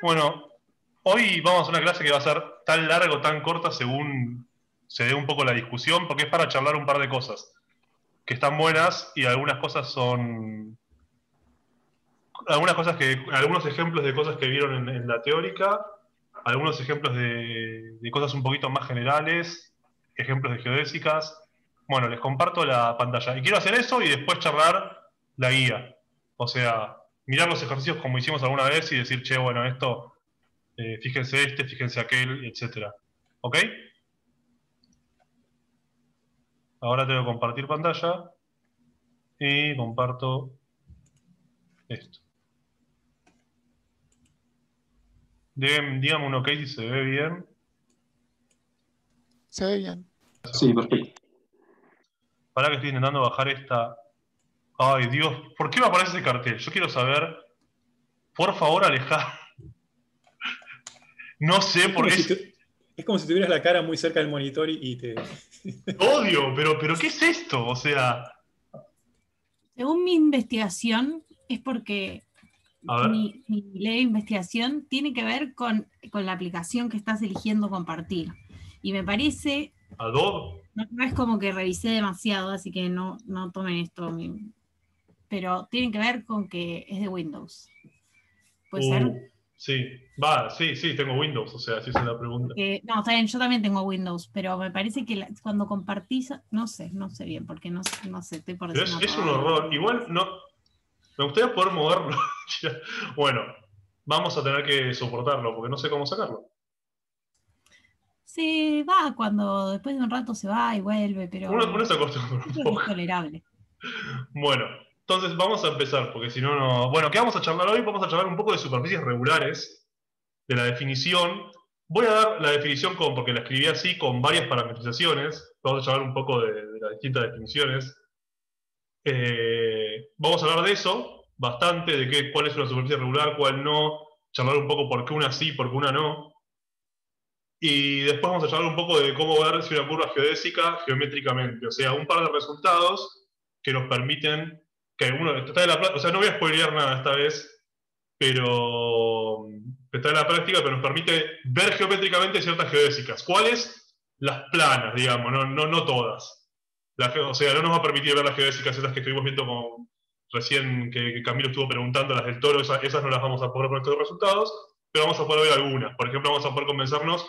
Bueno, hoy vamos a hacer una clase que va a ser tan larga o tan corta según se dé un poco la discusión, porque es para charlar un par de cosas que están buenas y algunas cosas son, algunas cosas que, algunos ejemplos de cosas que vieron en la teórica, algunos ejemplos de cosas un poquito más generales, ejemplos de geodésicas. Bueno, les comparto la pantalla. Y quiero hacer eso y después charlar la guía. O sea, mirar los ejercicios como hicimos alguna vez y decir, che, bueno, esto fíjense este, fíjense aquel, etcétera. ¿Ok? Ahora tengo que compartir pantalla y comparto esto. Dígame un ok si se ve bien. Se ve bien. Sí, perfecto. Para que estoy intentando bajar esta. Ay, Dios, ¿por qué me aparece ese cartel? Yo quiero saber, por favor, alejar. No sé Es por como si, es es como si tuvieras la cara muy cerca del monitor y te... odio, pero ¿qué es esto? O sea, Según mi investigación, es porque a ver, mi ley de investigación tiene que ver con la aplicación que estás eligiendo compartir. Y me parece, Adobe. no es como que revisé demasiado, así que no tomen esto, pero tiene que ver con que es de Windows. ¿Puede ser? Sí, va, sí, sí, tengo Windows, o sea, si esa es la pregunta. No, está bien, yo también tengo Windows, pero me parece que cuando compartís, no sé bien, porque no sé, estoy por Pero decir una es un pavada. horror. Igual no. Me gustaría poder moverlo. Bueno, vamos a tener que soportarlo porque no sé cómo sacarlo. Se va cuando después de un rato se va y vuelve, Uno pero se acostumbra yo un creo que es poco. tolerable. Bueno, entonces vamos a empezar, porque si no, no. Bueno, ¿qué vamos a charlar hoy? Vamos a charlar un poco de superficies regulares, de la definición. Voy a dar la definición porque la escribí así, con varias parametrizaciones. Vamos a charlar un poco de las distintas definiciones. Vamos a hablar de eso, bastante, de cuál es una superficie regular, cuál no. Charlar un poco por qué una sí, por qué una no. Y después vamos a charlar un poco de cómo ver si una curva geodésica geométricamente. O sea, un par de resultados que nos permiten que uno está en la o sea, no voy a spoilear nada esta vez, pero está en la práctica, pero nos permite ver geométricamente ciertas geodésicas. ¿Cuáles? Las planas, digamos, no todas. O sea, no nos va a permitir ver las geodésicas esas que estuvimos viendo recién que Camilo estuvo preguntando, las del toro, esas no las vamos a poder ver con estos resultados, pero vamos a poder ver algunas. Por ejemplo, vamos a poder convencernos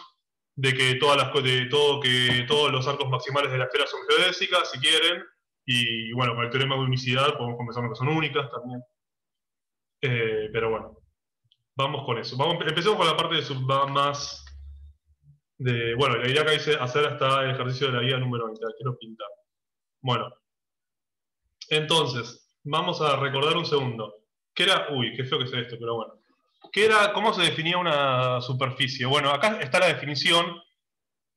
de que que todos los arcos maximales de la esfera son geodésicas, si quieren, y bueno, con el teorema de unicidad podemos convencernos que son únicas también. Pero bueno, vamos con eso. Empecemos con la parte más de. Bueno, la idea que hice hacer hasta el ejercicio de la guía número 20. Quiero pintar. Bueno, entonces, vamos a recordar un segundo. ¿Qué era? Uy, qué feo que es esto, pero bueno. ¿Cómo se definía una superficie? Bueno, acá está la definición.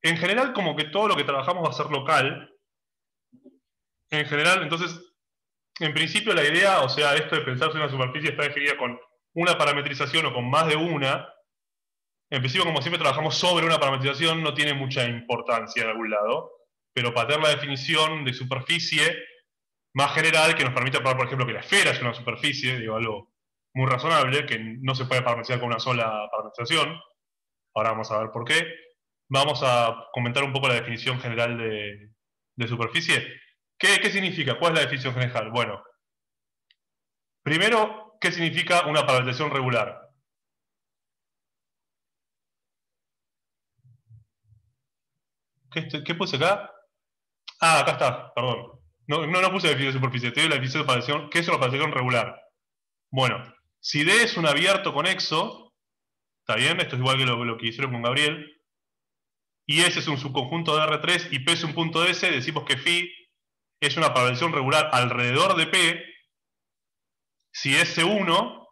En general, como que todo lo que trabajamos va a ser local. En general, entonces, en principio la idea, o sea, esto de pensar si una superficie está definida con una parametrización o con más de una, en principio, como siempre trabajamos sobre una parametrización, no tiene mucha importancia de algún lado, pero para tener la definición de superficie más general que nos permite probar, por ejemplo, que la esfera es una superficie, digo, algo muy razonable, que no se puede parametrizar con una sola parametrización. Ahora vamos a ver por qué. Vamos a comentar un poco la definición general de superficie. ¿Qué significa? ¿Cuál es la definición general? Bueno, primero, ¿qué significa una parametrización regular? ¿Qué puse acá? Ah, acá está, perdón. No puse la definición de superficie, te doy la definición de parametrización. ¿Qué es una parametrización regular? Bueno, si D es un abierto conexo, ¿está bien? Esto es igual que lo que hicieron con Gabriel. Y S es un subconjunto de R3 y P es un punto de S, decimos que phi es una parametrización regular alrededor de P. Si S1,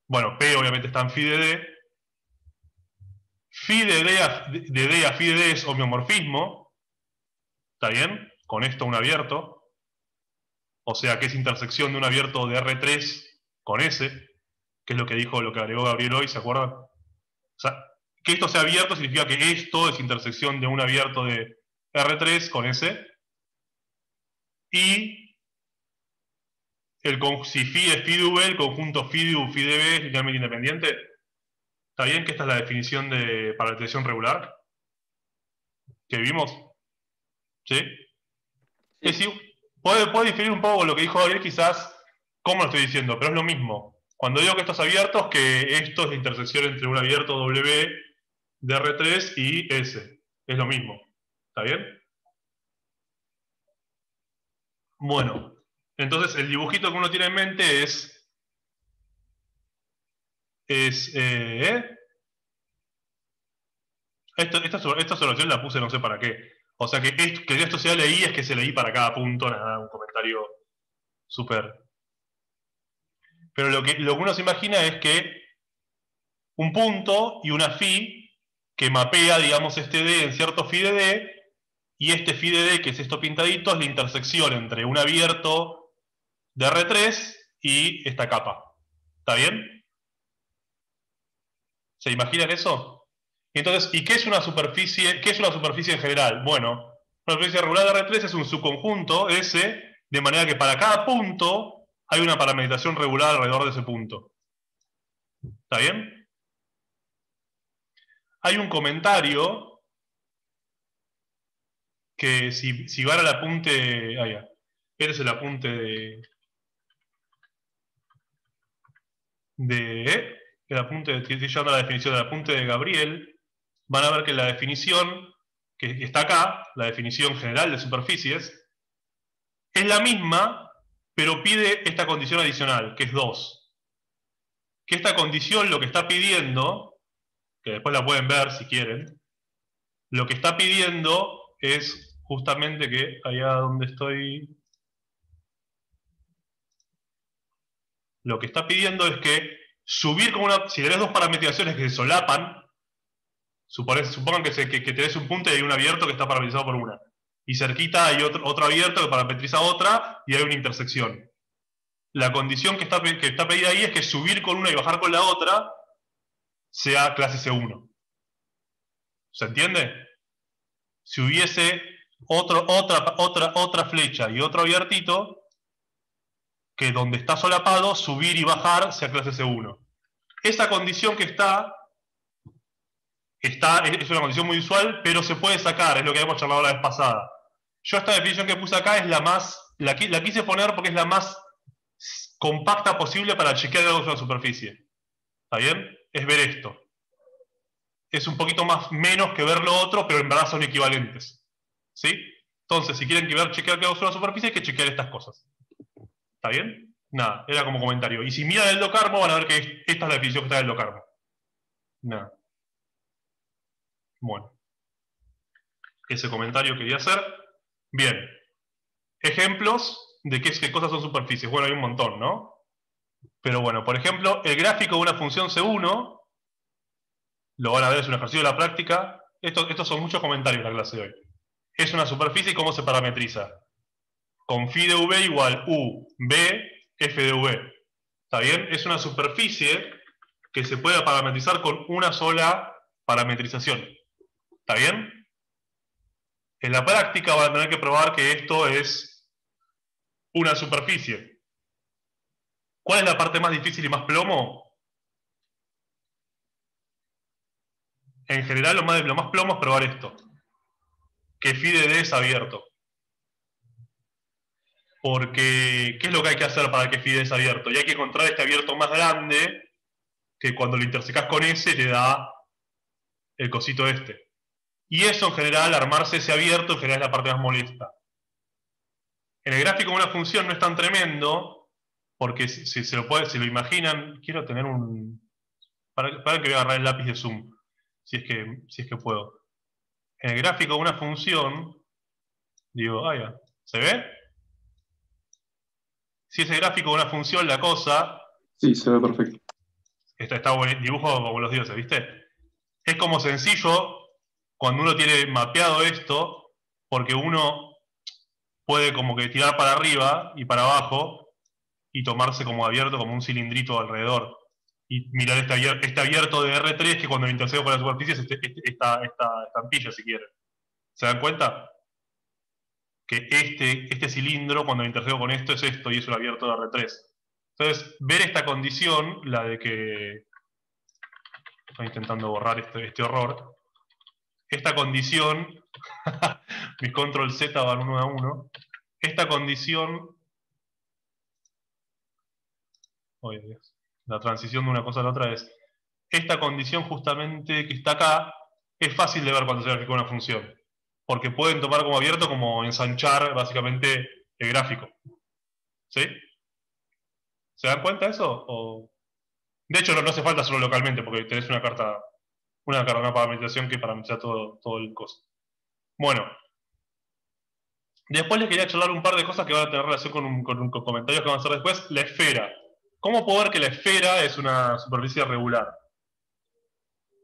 bueno, P obviamente está en phi de D. Phi de D a phi de D es homeomorfismo, ¿está bien? Con esto un abierto. O sea que es intersección de un abierto de R3 con S, que es lo que dijo, lo que agregó Gabriel hoy, ¿se acuerdan? O sea, que esto sea abierto significa que esto es intersección de un abierto de R3 con S. Y si phi es phi de V, el conjunto phi de U, phi de B es linealmente independiente. ¿Está bien que esta es la definición de parametrización regular? ¿Que vimos? ¿Sí? Es decir, puede diferir un poco con lo que dijo Gabriel, quizás, cómo lo estoy diciendo, pero es lo mismo. Cuando digo que esto es abierto, es que esto es la intersección entre un abierto W de R3 y S. Es lo mismo. ¿Está bien? Bueno, entonces el dibujito que uno tiene en mente es esta solución la puse no sé para qué. O sea, que esto sea leí es que se leí para cada punto, nada, un comentario súper. Pero lo que uno se imagina es que un punto y una phi que mapea, digamos, este D en cierto phi de D, y este phi de D, que es esto pintadito, es la intersección entre un abierto de R3 y esta capa. ¿Está bien? ¿Se imaginan eso? Entonces, ¿y qué es una superficie? ¿Qué es una superficie en general? Bueno, una superficie regular de R3 es un subconjunto S, de manera que para cada punto hay una parametrización regular alrededor de ese punto. ¿Está bien? Hay un comentario que si van al apunte... Ah, ya. Este es el apunte el apunte, estoy llevando a la definición del apunte de Gabriel. Van a ver que la definición que está acá, la definición general de superficies, es la misma, pero pide esta condición adicional, que es 2. Que esta condición lo que está pidiendo, que después la pueden ver si quieren, lo que está pidiendo es justamente que allá donde estoy, lo que está pidiendo es que subir con una, si tenés dos parametrizaciones que se solapan, supongan que tenés un punto y hay un abierto que está parametrizado por una, y cerquita hay otro abierto que parametriza otra y hay una intersección. La condición que está pedida ahí es que subir con una y bajar con la otra sea clase C1. ¿Se entiende? Si hubiese otra flecha y otro abiertito, que donde está solapado, subir y bajar sea clase C1. Esa condición que es una condición muy usual, pero se puede sacar, es lo que habíamos charlado la vez pasada. Yo esta definición que puse acá es la quise poner porque es la más compacta posible para chequear algo en una superficie. ¿Está bien? Es ver esto. Es un poquito menos que ver lo otro, pero en verdad son equivalentes. ¿Sí? Entonces, si quieren chequear que hago en una superficie, hay que chequear estas cosas. ¿Está bien? Nada, era como comentario. Y si miran el Locarmo, van a ver que esta es la definición que está del Locarmo. Nada. Bueno. Ese comentario quería hacer. Bien. Ejemplos de qué cosas son superficies. Bueno, hay un montón, ¿no? Pero bueno, por ejemplo, el gráfico de una función C1, lo van a ver, es un ejercicio de la práctica. Estos son muchos comentarios en la clase de hoy. Es una superficie y cómo se parametriza. Con phi de v igual u, b, f de v. ¿Está bien? Es una superficie que se puede parametrizar con una sola parametrización. ¿Está bien? En la práctica van a tener que probar que esto es una superficie. ¿Cuál es la parte más difícil y más plomo? En general, lo más plomo es probar esto. Que phi de d es abierto. Porque, ¿qué es lo que hay que hacer para que phi de d es abierto? Y hay que encontrar este abierto más grande que cuando lo intersecas con S te da el cosito este. Y eso, en general, armarse ese abierto, en general es la parte más molesta. En el gráfico de una función no es tan tremendo, porque si se lo imaginan, quiero tener un... Para que voy a agarrar el lápiz de zoom, si es que puedo. En el gráfico de una función, digo, ah, ya, ¿se ve? Si es el gráfico de una función, la cosa... Sí, se ve perfecto. Está buen dibujo como los dioses, ¿viste? Es como sencillo cuando uno tiene mapeado esto, porque uno puede como que tirar para arriba y para abajo y tomarse como abierto, como un cilindrito alrededor. Y mirar este abierto de R3 que cuando lo intersecto con la superficie es esta estampilla, si quieren. ¿Se dan cuenta? Que este cilindro, cuando lo intersecto con esto, es esto y es un abierto de R3. Entonces, ver esta condición, la de que Estoy intentando borrar este horror. Esta condición, mis control Z van 1 a 1. Esta condición, oh Dios, la transición de una cosa a la otra es, esta condición justamente que está acá, es fácil de ver cuando se grafica una función, porque pueden tomar como abierto como ensanchar básicamente el gráfico. ¿Sí? ¿Se dan cuenta de eso? De hecho, no hace falta solo localmente, porque tenés una parametrización que parametriza todo el costo. Bueno, después les quería charlar un par de cosas que van a tener relación con comentarios que van a hacer después. La esfera. ¿Cómo puedo ver que la esfera es una superficie regular?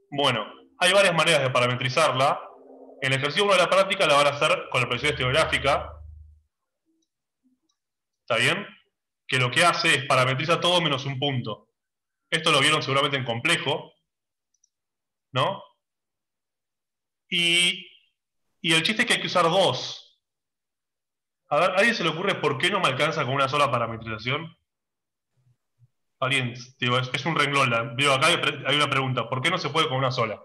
Bueno, hay varias maneras de parametrizarla. En el ejercicio 1 de la práctica la van a hacer con la proyección estereográfica. ¿Está bien? Que lo que hace es parametriza todo menos un punto. Esto lo vieron seguramente en complejo, ¿no? Y el chiste es que hay que usar dos. A ver, ¿a alguien se le ocurre por qué no me alcanza con una sola parametrización? Alguien, digo, es un renglón. Digo, acá hay una pregunta, ¿por qué no se puede con una sola?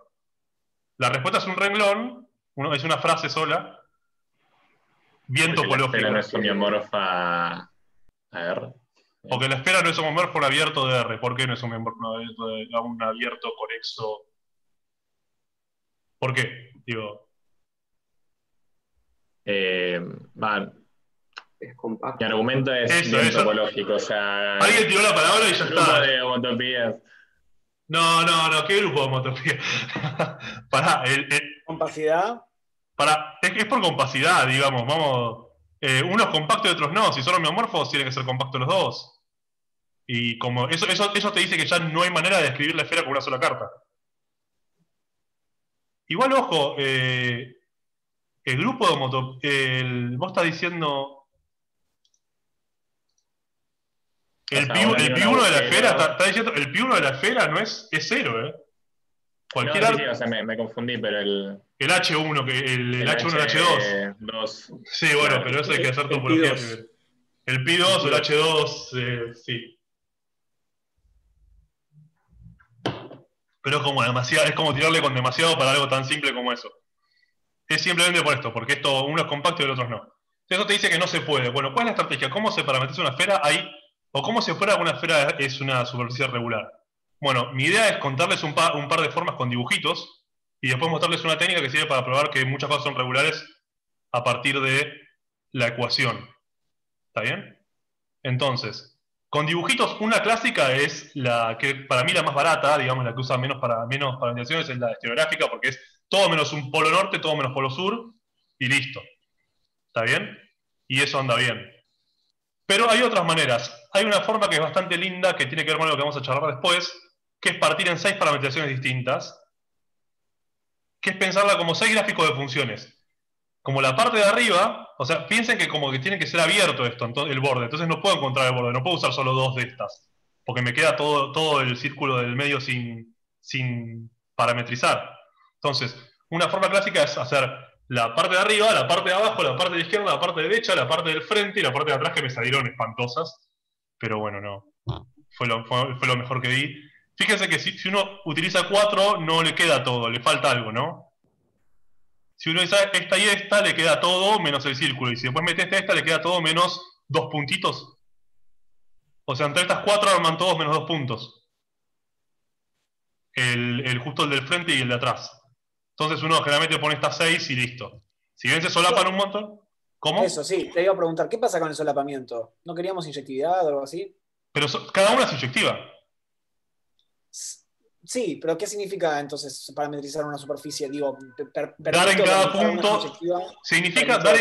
La respuesta es un renglón, es una frase sola, bien topológica. La esfera no es homeomorfa a R. Porque la esfera no es homomorfo un abierto de R. ¿Por qué no es un abierto conexo? ¿Por qué? Digo. Es compacto. Mi argumento es bien topológico, o sea... Alguien tiró la palabra y ya grupo está. de homotopías. No, ¿qué grupo de homotopías? Pará, ¿Compacidad? Es por compacidad, digamos, vamos. Unos compactos y otros no. Si son homeomorfos, tienen que ser compactos los dos. Y como eso te dice que ya no hay manera de escribir la esfera con una sola carta. Igual, ojo, el grupo de homotopías, vos estás diciendo... El pi1 de la esfera, está diciendo, el pi1 de la esfera no es cero, ¿eh? Cualquier sí, o sea, me confundí, pero el H1, el H1 y el H2. Sí, bueno, pero eso hay que hacer topología primero. El Pi2 o el H2, sí. Pero es como tirarle con demasiado para algo tan simple como eso. Es simplemente por esto, porque uno es compacto y el otro no. Eso te dice que no se puede. Bueno, ¿cuál es la estrategia? ¿Cómo se parametriza una esfera ahí? ¿O cómo se prueba que una esfera es una superficie regular? Bueno, mi idea es contarles un par de formas con dibujitos y después mostrarles una técnica que sirve para probar que muchas cosas son regulares a partir de la ecuación. ¿Está bien? Entonces, con dibujitos, una clásica es la que para mí la más barata, digamos, la que usa menos parametrizaciones, es la estereográfica, porque es todo menos un polo norte, todo menos polo sur, y listo. ¿Está bien? Y eso anda bien. Pero hay otras maneras. Hay una forma que es bastante linda, que tiene que ver con lo que vamos a charlar después, que es partir en 6 parametrizaciones distintas, que es pensarla como 6 gráficos de funciones. Como la parte de arriba, o sea, piensen que como que tiene que ser abierto esto, el borde, entonces no puedo encontrar el borde, no puedo usar solo 2 de estas, porque me queda todo el círculo del medio sin parametrizar. Entonces, una forma clásica es hacer la parte de arriba, la parte de abajo, la parte de la izquierda, la parte de derecha, la parte del frente y la parte de atrás, que me salieron espantosas, pero bueno, no, fue lo mejor que di. Fíjense que si uno utiliza 4, no le queda todo, le falta algo, ¿no? Si uno dice esta y esta, le queda todo menos el círculo. Y si después metes esta, le queda todo menos 2 puntitos. O sea, entre estas 4 arman todos menos 2 puntos. Justo el del frente y el de atrás. Entonces uno generalmente pone estas 6 y listo. Si bien se solapan un montón... ¿Cómo? Eso, sí. Te iba a preguntar, ¿qué pasa con el solapamiento? ¿No queríamos inyectividad o algo así? Pero cada una es inyectiva. Sí, pero ¿qué significa entonces parametrizar una superficie? Digo, dar en cada punto significa dar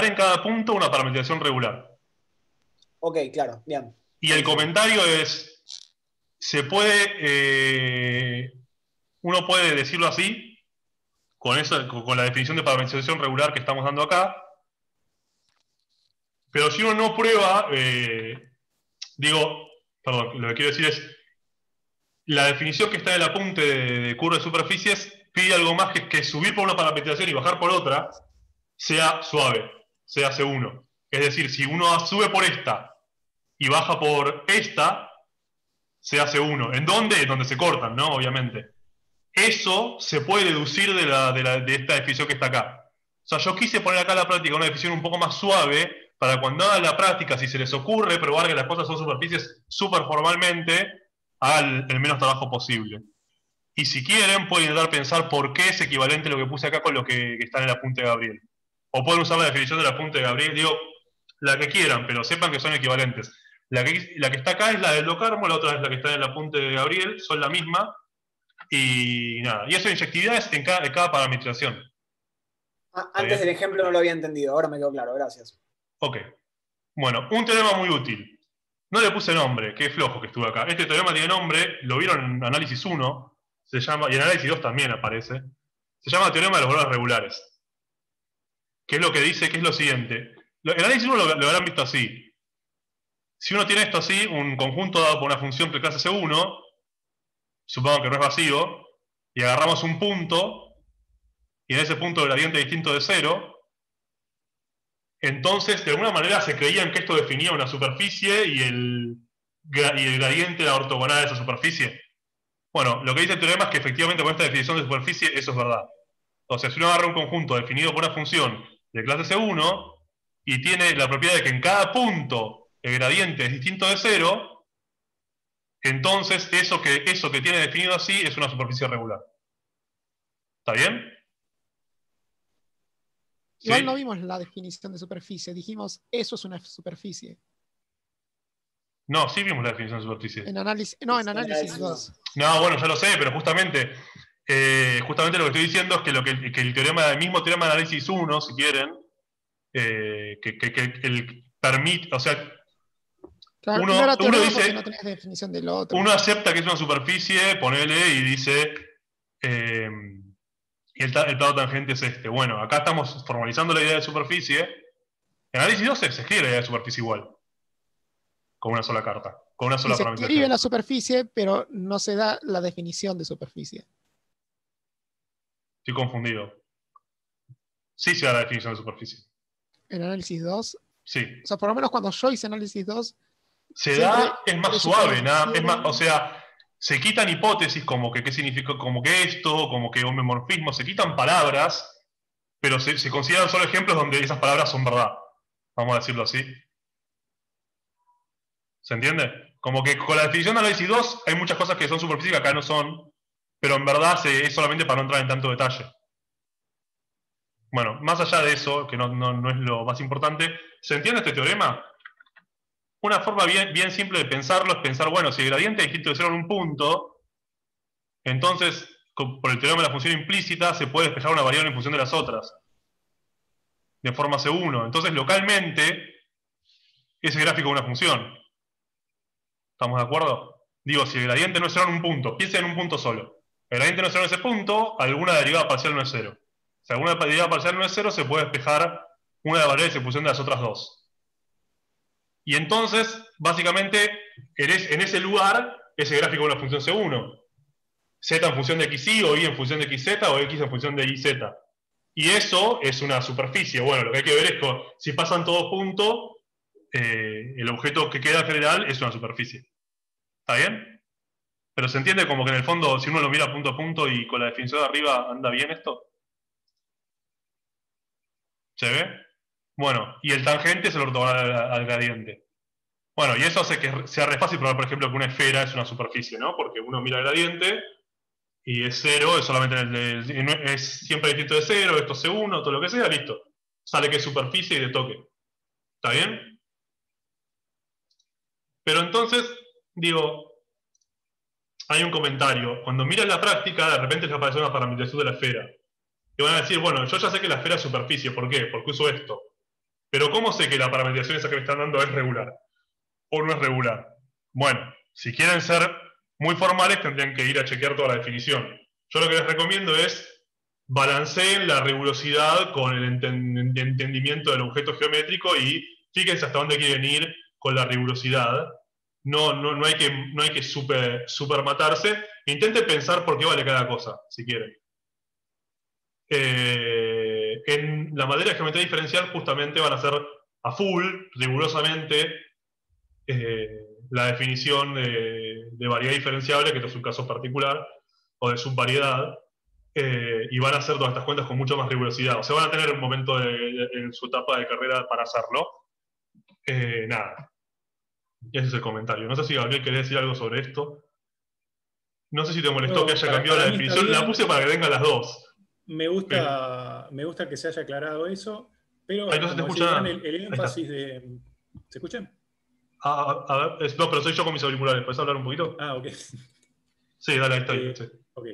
en cada punto una parametrización regular. Ok, claro, bien. Y el comentario es, uno puede decirlo así, con la definición de parametrización regular que estamos dando acá, pero si uno no prueba, perdón, lo que quiero decir es, la definición que está en el apunte de curva de superficies pide algo más que subir por una parametrización y bajar por otra sea suave, sea C1. Es decir, si uno sube por esta y baja por esta, se hace 1. ¿En dónde? En donde se cortan, ¿no? Obviamente. Eso se puede deducir de esta definición que está acá. O sea, yo quise poner acá en la práctica una definición un poco más suave para cuando hagan la práctica, si se les ocurre probar que las cosas son superficies súper formalmente, hagan el menos trabajo posible. Y si quieren, pueden intentar pensar por qué es equivalente lo que puse acá con lo que está en el apunte de Gabriel. O pueden usar la definición del apunte de Gabriel, digo, la que quieran, pero sepan que son equivalentes. La que está acá es la del Locarmo, la otra es la que está en el apunte de Gabriel, son la misma. Y nada, y eso de inyectividades en cada parametrización. Antes del ejemplo no lo había entendido, ahora me quedó claro, gracias. Ok. Bueno, un teorema muy útil. No le puse nombre, qué flojo que estuve acá. Este teorema tiene nombre, lo vieron en análisis 1, se llama, y en análisis 2 también aparece. Se llama teorema de los valores regulares. ¿Qué es lo que dice? Que es lo siguiente. El análisis 1 lo habrán visto así. Si uno tiene esto así, un conjunto dado por una función de clase C1, supongo que no es vacío, y agarramos un punto, y en ese punto el gradiente es distinto de 0, entonces de alguna manera se creían que esto definía una superficie y el gradiente era ortogonal a esa superficie. Bueno, lo que dice el teorema es que efectivamente con esta definición de superficie eso es verdad. Entonces, si uno agarra un conjunto definido por una función de clase C1 y tiene la propiedad de que en cada punto el gradiente es distinto de 0, entonces eso que tiene definido así es una superficie regular. ¿Está bien? Igual ¿Sí? no vimos la definición de superficie, dijimos eso es una superficie. No, sí vimos la definición de superficie. En análisis 2. No, bueno, ya lo sé, pero justamente lo que estoy diciendo es que el mismo teorema de análisis 1, si quieren, que permite, o sea, Claro, uno no era teorema dice, porque no tenés definición del otro. uno acepta que es una superficie, ponele y dice, y el plano tangente es este. Bueno, acá estamos formalizando la idea de superficie. En análisis 2 se escribe la idea de superficie igual, con una sola carta, con una sola Se parametrización. escribe la superficie, pero no se da la definición de superficie. Estoy confundido. Sí se da la definición de superficie. En análisis 2. Sí. O sea, por lo menos cuando yo hice análisis 2. Se da, es más suave, nada, es más, o sea, se quitan hipótesis como que qué significa, como que esto, como que homomorfismo, se quitan palabras, pero se consideran solo ejemplos donde esas palabras son verdad. Vamos a decirlo así. ¿Se entiende? Como que con la definición de análisis 2 hay muchas cosas que son superficie que acá no son, pero en verdad es solamente para no entrar en tanto detalle. Bueno, más allá de eso, que no es lo más importante, ¿se entiende este teorema? Una forma bien simple de pensarlo es pensar, bueno, si el gradiente es distinto de 0 en un punto, entonces, por el teorema de la función implícita, se puede despejar una variable en función de las otras, de forma C1. Entonces, localmente, ese gráfico es una función. ¿Estamos de acuerdo? Digo, si el gradiente no es 0 en un punto, piensen en un punto solo. El gradiente no es 0 en ese punto, alguna derivada parcial no es 0. Si alguna derivada parcial no es 0, se puede despejar una de las variables en función de las otras dos. Y entonces, básicamente, en ese lugar, ese gráfico es una función C1. Z en función de XY, o Y en función de XZ, o X en función de YZ. Y eso es una superficie. Bueno, lo que hay que ver es que si pasan todos puntos, el objeto que queda general es una superficie. ¿Está bien? Pero se entiende como que en el fondo, si uno lo mira punto a punto y con la definición de arriba, ¿anda bien esto? ¿Se ve? Bueno, y el tangente es el ortogonal al gradiente. Bueno, y eso hace que sea re fácil probar, por ejemplo, que una esfera es una superficie, ¿no? Porque uno mira el gradiente y es 0, es solamente es siempre distinto de 0, esto es C1, todo lo que sea, listo. Sale que es superficie y de toque. ¿Está bien? Pero entonces, digo, hay un comentario. Cuando miras la práctica, de repente les aparece una parametrización de la esfera. Y van a decir, bueno, yo ya sé que la esfera es superficie. ¿Por qué? Porque uso esto. Pero ¿cómo sé que la parametrización esa que me están dando es regular? ¿O no es regular? Bueno, si quieren ser muy formales, tendrían que ir a chequear toda la definición. Yo lo que les recomiendo es balanceen la rigurosidad con el entendimiento del objeto geométrico y fíjense hasta dónde quieren ir con la rigurosidad. No hay que super matarse. Intenten pensar por qué vale cada cosa, si quieren. En la materia de geometría diferencial justamente van a ser a full, rigurosamente, la definición de variedad diferenciable, que esto es un caso particular, o de subvariedad, y van a hacer todas estas cuentas con mucha más rigurosidad. O sea, van a tener un momento en su etapa de carrera para hacerlo. Nada. Ese es el comentario. No sé si Gabriel querés decir algo sobre esto. No sé si te molestó que haya cambiado la definición. La puse para que vengan las dos. Me gusta que se haya aclarado eso, pero no se te escucha el énfasis de... ¿Se escuchan? A ver, no, pero soy yo con mis auriculares. ¿Puedes hablar un poquito? Ok. Sí, dale, ahí está bien. Sí. Ok.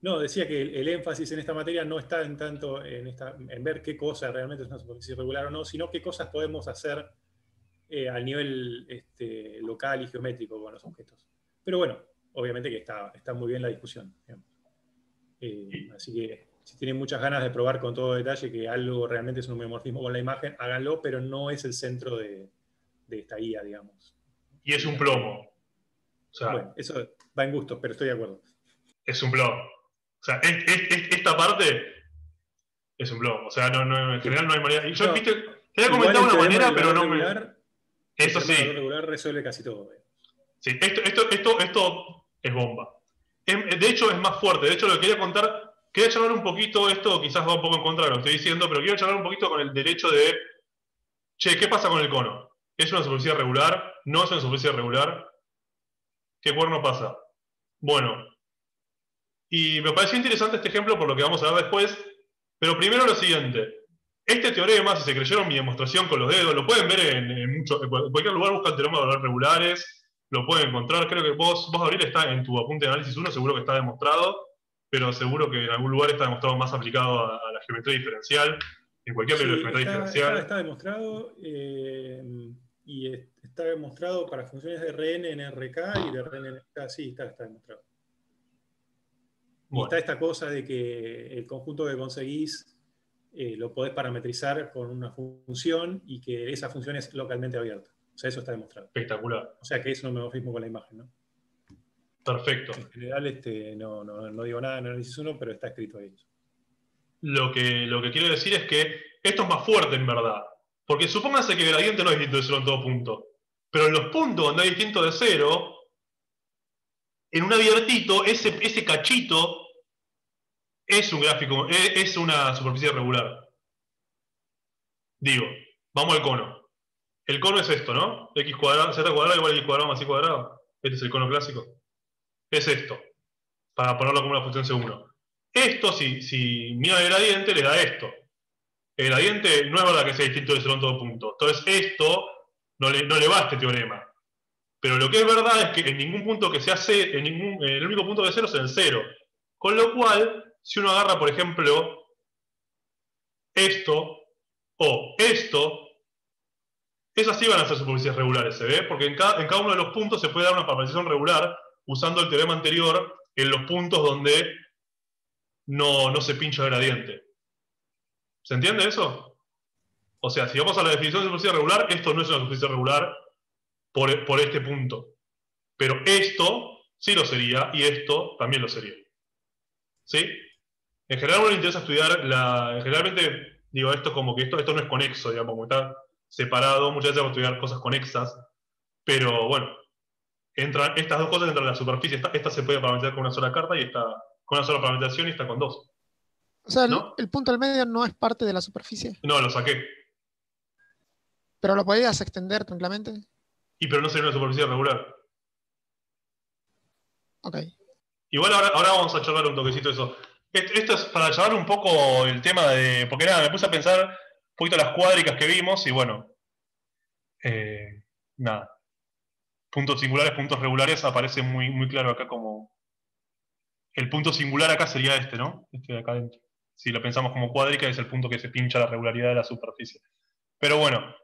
No, decía que el énfasis en esta materia no está en tanto en ver qué cosa realmente es una superficie regular o no, sino qué cosas podemos hacer al nivel local y geométrico con los objetos. Pero bueno, obviamente que está muy bien la discusión. Así que si tienen muchas ganas de probar con todo detalle que algo realmente es un homomorfismo con la imagen, háganlo, pero no es el centro de esta guía, digamos. Y es un plomo. O sea, bueno, eso va en gusto, pero estoy de acuerdo. Es un plomo. O sea, esta parte es un plomo. O sea, en general no hay manera. Y yo, viste, te había comentado una manera, pero no me... Eso sí. El regular resuelve casi todo. Sí, esto es bomba. De hecho, es más fuerte. De hecho, lo que quería contar, quería charlar un poquito, esto quizás va un poco en contra de lo que estoy diciendo, pero quiero charlar un poquito con el derecho de, che, ¿qué pasa con el cono? ¿Es una superficie regular? ¿No es una superficie regular? ¿Qué cuerno pasa? Bueno, y me pareció interesante este ejemplo por lo que vamos a ver después, pero primero lo siguiente. Este teorema, si se creyeron mi demostración con los dedos, lo pueden ver en cualquier lugar, buscan teoremas de valores regulares, lo pueden encontrar. Creo que vos Gabriel, está en tu apunte de análisis 1, seguro que está demostrado, pero seguro que en algún lugar está demostrado más aplicado a la geometría diferencial, en cualquier libro de geometría diferencial. Está demostrado, y está demostrado para funciones de Rn en RK y de Rn en RK, sí, está demostrado. Bueno. Y está esta cosa de que el conjunto que conseguís lo podés parametrizar con una función y que esa función es localmente abierta. O sea, eso está demostrado. Espectacular. O sea, que es un homomorfismo con la imagen, ¿no? Perfecto. En general, no digo nada en análisis 1, pero está escrito ahí. Lo que quiero decir es que esto es más fuerte, en verdad. Porque supóngase que el gradiente no es distinto de 0 en todo punto. Pero en los puntos donde hay distinto de 0, en un abiertito, ese cachito es un gráfico, es una superficie regular. Digo, vamos al cono. El cono es esto, ¿no? X cuadrado, Z cuadrado igual a X cuadrado más Y cuadrado. Este es el cono clásico. Es esto. Para ponerlo como una función C1. Esto, si miran el gradiente, le da esto. El gradiente no es verdad que sea distinto de 0 en todo punto. Entonces esto no le va a este teorema. Pero lo que es verdad es que en ningún punto que sea C, el único punto que es 0 es el 0. Con lo cual, si uno agarra, por ejemplo, esto o esto, esas sí van a ser superficies regulares, ¿se ve? Porque en cada uno de los puntos se puede dar una parametrización regular usando el teorema anterior en los puntos donde no se pincha el gradiente. ¿Se entiende eso? O sea, si vamos a la definición de superficie regular, esto no es una superficie regular por este punto. Pero esto sí lo sería y esto también lo sería. ¿Sí? En general a uno le interesa estudiar generalmente, digo, esto como que esto no es conexo, digamos, como está separado, muchas veces vamos a estudiar cosas conexas, pero bueno, estas dos cosas entran en la superficie. Esta se puede parametrizar con una sola carta y esta con una sola parametrización y esta con dos. O sea, ¿no? el punto al medio no es parte de la superficie. No, lo saqué. ¿Pero lo podías extender tranquilamente? Pero no sería una superficie regular. Ok. Igual ahora vamos a charlar un toquecito de eso. Esto es para charlar un poco el tema de... Porque nada, me puse a pensar un poquito las cuádricas que vimos y bueno... nada. Puntos singulares, puntos regulares aparece muy, muy claro acá como... El punto singular acá sería este, ¿no? Este de acá adentro. Si lo pensamos como cuádrica, es el punto que se pincha la regularidad de la superficie. Pero bueno.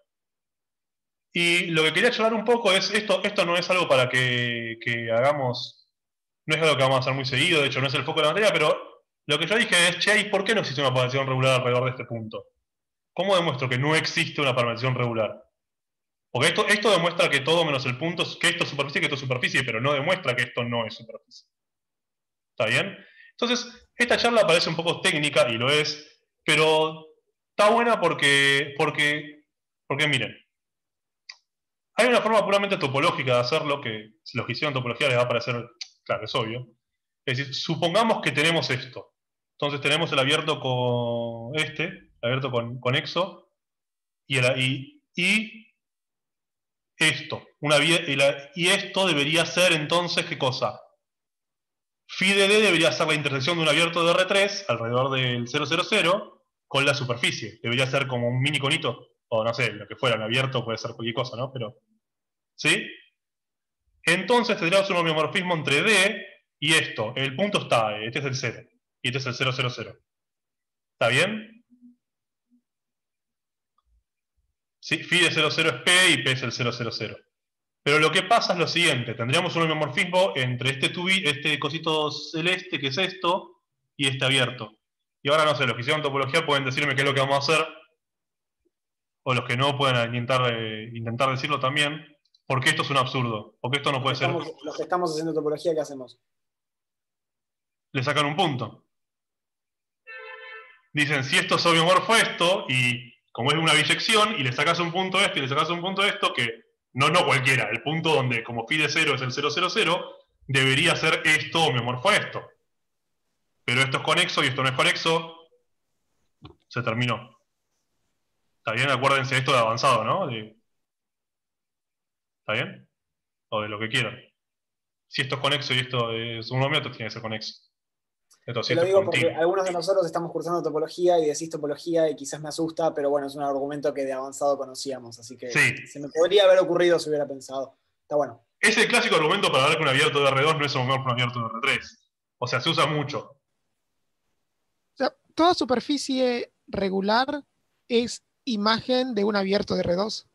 Y lo que quería charlar un poco es, esto no es algo para que hagamos, no es algo que vamos a hacer muy seguido, de hecho no es el foco de la materia, pero lo que yo dije es, che, ¿y por qué no existe una parametrización regular alrededor de este punto? ¿Cómo demuestro que no existe una parametrización regular? Porque esto demuestra que todo menos el punto, que esto es superficie, que esto es superficie, pero no demuestra que esto no es superficie. ¿Está bien? Entonces, esta charla parece un poco técnica, y lo es, pero está buena porque miren, Hay una forma puramente topológica de hacerlo, que si los que hicieron topología les va a parecer, claro, es obvio. Es decir, supongamos que tenemos esto. Entonces tenemos el abierto con el abierto con conexo, y esto. Y esto debería ser entonces, ¿qué cosa? Phi de D debería ser la intersección de un abierto de R3 alrededor del 000 con la superficie. Debería ser como un mini conito, o no sé, lo que fuera, un abierto puede ser cualquier cosa, ¿no? Pero, ¿sí? Entonces tendríamos un homeomorfismo entre D y esto. El punto está, este es el 0, y este es el 000. ¿Está bien? Sí, phi de 00 es P y P es el 000. Pero lo que pasa es lo siguiente, tendríamos un homeomorfismo entre este cosito celeste, que es esto, y este abierto. Y ahora no sé, los que hicieron topología pueden decirme qué es lo que vamos a hacer, o los que no pueden intentar decirlo también, porque esto es un absurdo, porque esto no puede ser. Los que estamos haciendo topología, ¿qué hacemos? Le sacan un punto. Dicen, si esto es homeomorfo esto, y como es una biyección, y le sacas un punto a esto, y le sacas un punto a esto, que no cualquiera, el punto donde como phi de 0 es el 000, debería ser esto homeomorfo a esto. Pero esto es conexo y esto no es conexo, se terminó. ¿Está bien? Acuérdense esto de avanzado, ¿no? ¿Está bien? O de lo que quieran. Si esto es conexo y esto es un homeo, esto tiene que ser conexo. Te lo digo porque algunos de nosotros estamos cursando topología y decís topología y quizás me asusta, pero bueno, es un argumento que de avanzado conocíamos, así que sí. Se me podría haber ocurrido si hubiera pensado. Está bueno. Es el clásico argumento para ver que un abierto de R2 no es homeomorfo un abierto de R3. O sea, se usa mucho. O sea, toda superficie regular es imagen de un abierto de R2.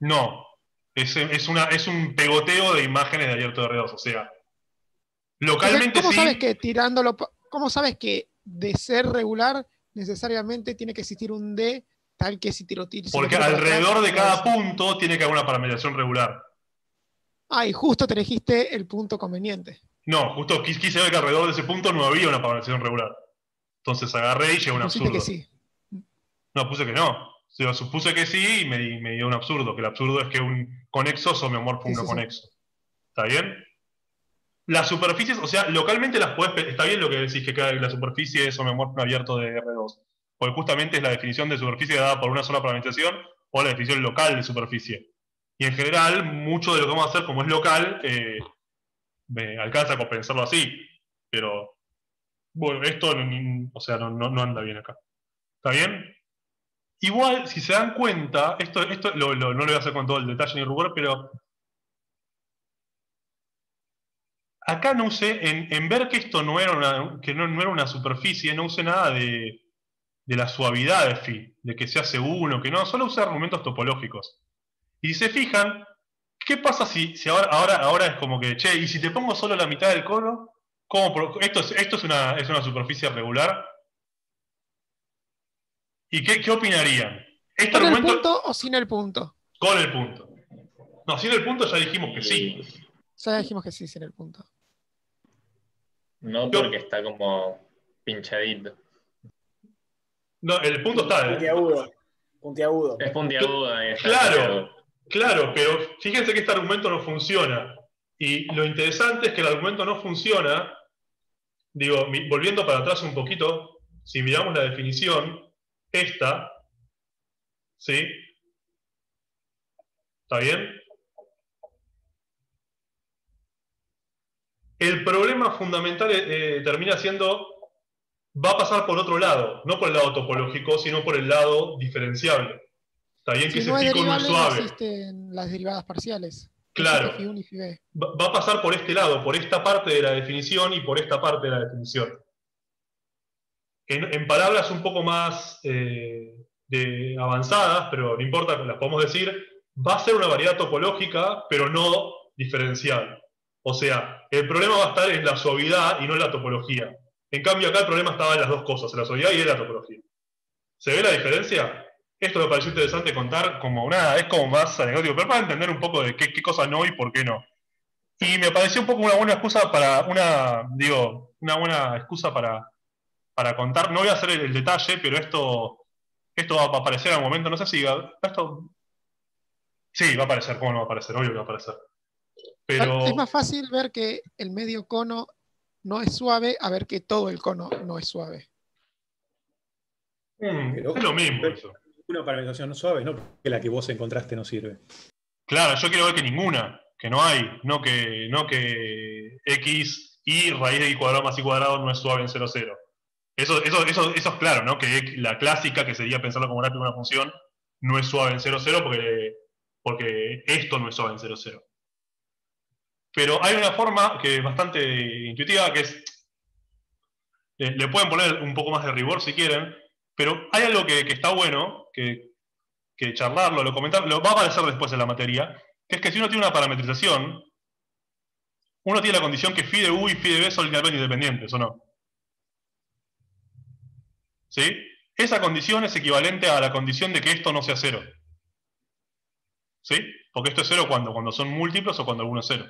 No, es un pegoteo de imágenes de abierto de R2, o sea, localmente ¿Cómo sí. sabes que cómo sabes que de ser regular necesariamente tiene que existir un D tal que si tiro Porque alrededor de cada punto tiene que haber una parametrización regular. Ah, y justo te elegiste el punto conveniente. No, justo quise ver que alrededor de ese punto no había una parametrización regular. Entonces agarré y llegué a un absurdo. Que sí. No, puse que no. Yo supuse que sí y me dio un absurdo, que el absurdo es que un conexo es homeomorfo uno conexo. ¿Está bien? Las superficies, o sea, localmente las podés... Está bien lo que decís, que la superficie es homeomorfo abierto de R2. Porque justamente es la definición de superficie dada por una sola parametrización o la definición local de superficie. Y en general, mucho de lo que vamos a hacer, como es local, me alcanza a compensarlo así. Pero, bueno, esto o sea, no anda bien acá. ¿Está bien? Igual, si se dan cuenta, esto no lo voy a hacer con todo el detalle ni rubor, pero acá no usé, en ver que esto no era una superficie, no usé nada de la suavidad de phi, de que se hace uno, que no, solo usé argumentos topológicos. Y si se fijan, ¿qué pasa si ahora es como que, che, y si te pongo solo la mitad del cono, esto es una superficie regular? ¿Y qué opinarían? ¿Con el punto o sin el punto? Con el punto. No, sin el punto ya dijimos que sí. Ya dijimos que sí, sin el punto. No porque está como pinchadito. No, el punto está... Puntiagudo. Es puntiagudo. Claro, pero fíjense que este argumento no funciona. Y lo interesante es que el argumento no funciona. Digo, volviendo para atrás un poquito, si miramos la definición, esta, ¿sí? ¿Está bien? El problema fundamental termina siendo, va a pasar por otro lado, no por el lado topológico, sino por el lado diferenciable. Está bien que ese pico no es suave. Existen las derivadas parciales. Claro. Phi1 y Phi B. Va a pasar por este lado, por esta parte de la definición y por esta parte de la definición. En palabras un poco más avanzadas, pero no importa, las podemos decir, va a ser una variedad topológica, pero no diferencial. O sea, el problema va a estar en la suavidad y no en la topología. En cambio, acá el problema estaba en las dos cosas, en la suavidad y en la topología. ¿Se ve la diferencia? Esto me pareció interesante contar como nada, es como más anecdótico, pero para entender un poco de qué cosa no y por qué no. Y me pareció un poco una buena excusa una buena excusa para contar. No voy a hacer el detalle, pero esto va a aparecer en un momento, no sé si Sí, va a aparecer, ¿cómo no va a aparecer? Obvio que va a aparecer. Pero... Es más fácil ver que el medio cono no es suave a ver que todo el cono no es suave. Pero es lo mismo eso. Una parametrización no suave, no que la que vos encontraste no sirve. Claro, yo quiero ver que ninguna, que no hay, no que x y raíz de y cuadrado más y cuadrado no es suave en 0, 0. Eso es claro, ¿no? Que la clásica, que sería pensarlo como una función, no es suave en 0, 0 porque esto no es suave en 0, 0. Pero hay una forma que es bastante intuitiva, que es... le pueden poner un poco más de rigor si quieren, pero hay algo que está bueno, que charlarlo, comentarlo, va a aparecer después en la materia, que es que si uno tiene una parametrización, uno tiene la condición que phi de u y phi de b son linealmente independientes, ¿o no? ¿Sí? Esa condición es equivalente a la condición de que esto no sea cero. ¿Sí? Porque esto es cero cuando son múltiplos o cuando alguno es cero.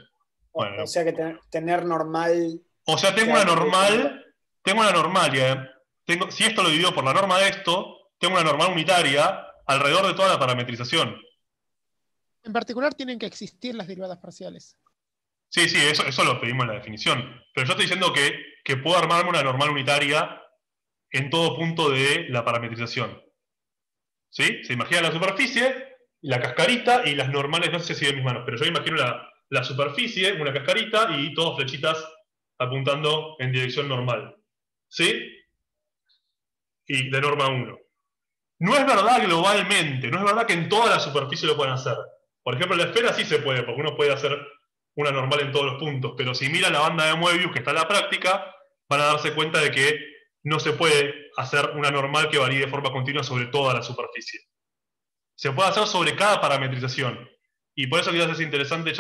Bueno, o sea que tener normal... O sea, tengo una normal, si esto lo divido por la norma de esto, tengo una normal unitaria alrededor de toda la parametrización. En particular tienen que existir las derivadas parciales. Sí, eso lo pedimos en la definición. Pero yo estoy diciendo que puedo armarme una normal unitaria en todo punto de la parametrización. ¿Sí? Se imagina la superficie, la cascarita y las normales, no sé si siguen mis manos, pero yo imagino la superficie, una cascarita y todas flechitas apuntando en dirección normal. ¿Sí? Y de norma 1. No es verdad globalmente, no es verdad que en toda la superficie lo pueden hacer. Por ejemplo, en la esfera sí se puede, porque uno puede hacer una normal en todos los puntos, pero si miran la banda de Moebius que está en la práctica, van a darse cuenta de que no se puede hacer una normal que varíe de forma continua sobre toda la superficie. Se puede hacer sobre cada parametrización. Y por eso quizás es interesante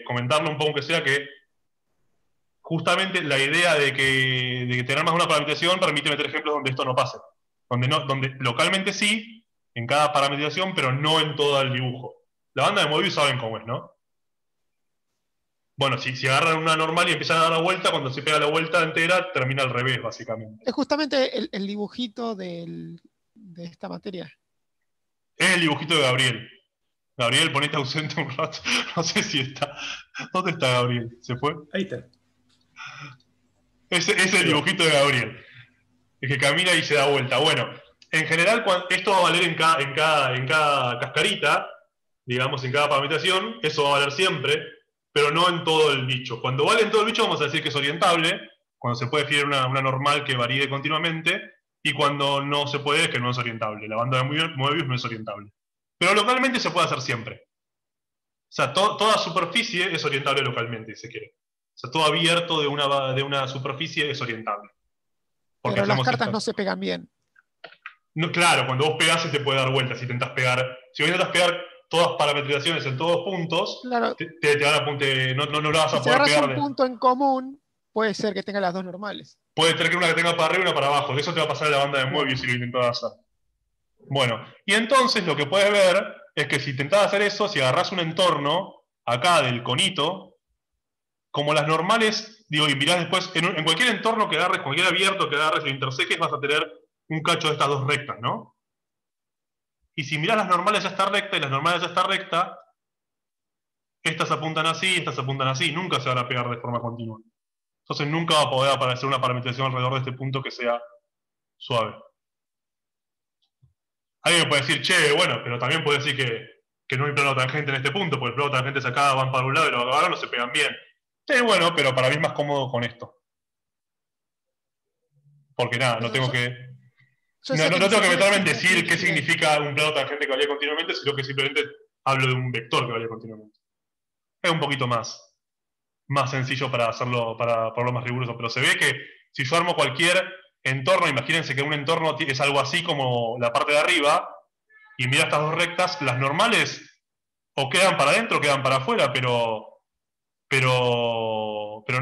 comentarlo un poco, aunque sea que justamente la idea de que tener más de una parametrización permite meter ejemplos donde esto no pase. Donde localmente sí, en cada parametrización, pero no en todo el dibujo. La banda de Moebius saben cómo es, ¿no? Bueno, si agarran una normal y empiezan a dar la vuelta, cuando se pega la vuelta entera, termina al revés, básicamente. Es justamente el dibujito de esta materia. Es el dibujito de Gabriel. Gabriel, ponete ausente un rato. No sé si está. ¿Dónde está Gabriel? ¿Se fue? Ahí está. Es el dibujito de Gabriel. Es que camina y se da vuelta. Bueno, en general, esto va a valer en cada cascarita, digamos, en cada parametrización, eso va a valer siempre, pero no en todo el bicho. Cuando vale en todo el bicho, vamos a decir que es orientable, cuando se puede definir una normal que varíe continuamente, y cuando no se puede, es que no es orientable. La banda de Moebius no es orientable. Pero localmente se puede hacer siempre. O sea, toda superficie es orientable localmente, si se quiere. O sea, todo abierto de una superficie es orientable. Pero las cartas no se pegan bien. No, claro, cuando vos pegás se te puede dar vuelta. Si intentas pegar todas parametrizaciones en todos puntos, claro, te van a apuntar, no lo vas a poder pegar. Si agarras un punto en común, puede ser que tenga las dos normales. Puede ser que una que tenga para arriba y una para abajo. De eso te va a pasar en la banda de Moebius si lo intentás hacer. Bueno, y entonces lo que puedes ver es que si intentás hacer eso, si agarrás un entorno acá del conito, como las normales, digo, y mirás después, en cualquier entorno que agarres, cualquier abierto que agarres o interseques, vas a tener un cacho de estas dos rectas, ¿no? Y si mirás las normales a esta recta y las normales a esta recta, estas apuntan así y estas apuntan así, nunca se van a pegar de forma continua. Entonces nunca va a poder aparecer una parametrización alrededor de este punto que sea suave. Alguien me puede decir, che, bueno, pero también puede decir que no hay plano tangente en este punto, porque el plano tangente acá van para un lado y los ahora no se pegan bien. Sí, bueno, pero para mí es más cómodo con esto. Porque nada, no tengo que... No tengo que meterme en decir qué significa un plano tangente que varía continuamente, sino que simplemente hablo de un vector que varía continuamente. Es un poquito más sencillo para hacerlo, para ponerlo más riguroso, pero se ve que si yo armo cualquier entorno, imagínense que un entorno es algo así como la parte de arriba, y mira estas dos rectas, las normales o quedan para adentro o quedan para afuera, pero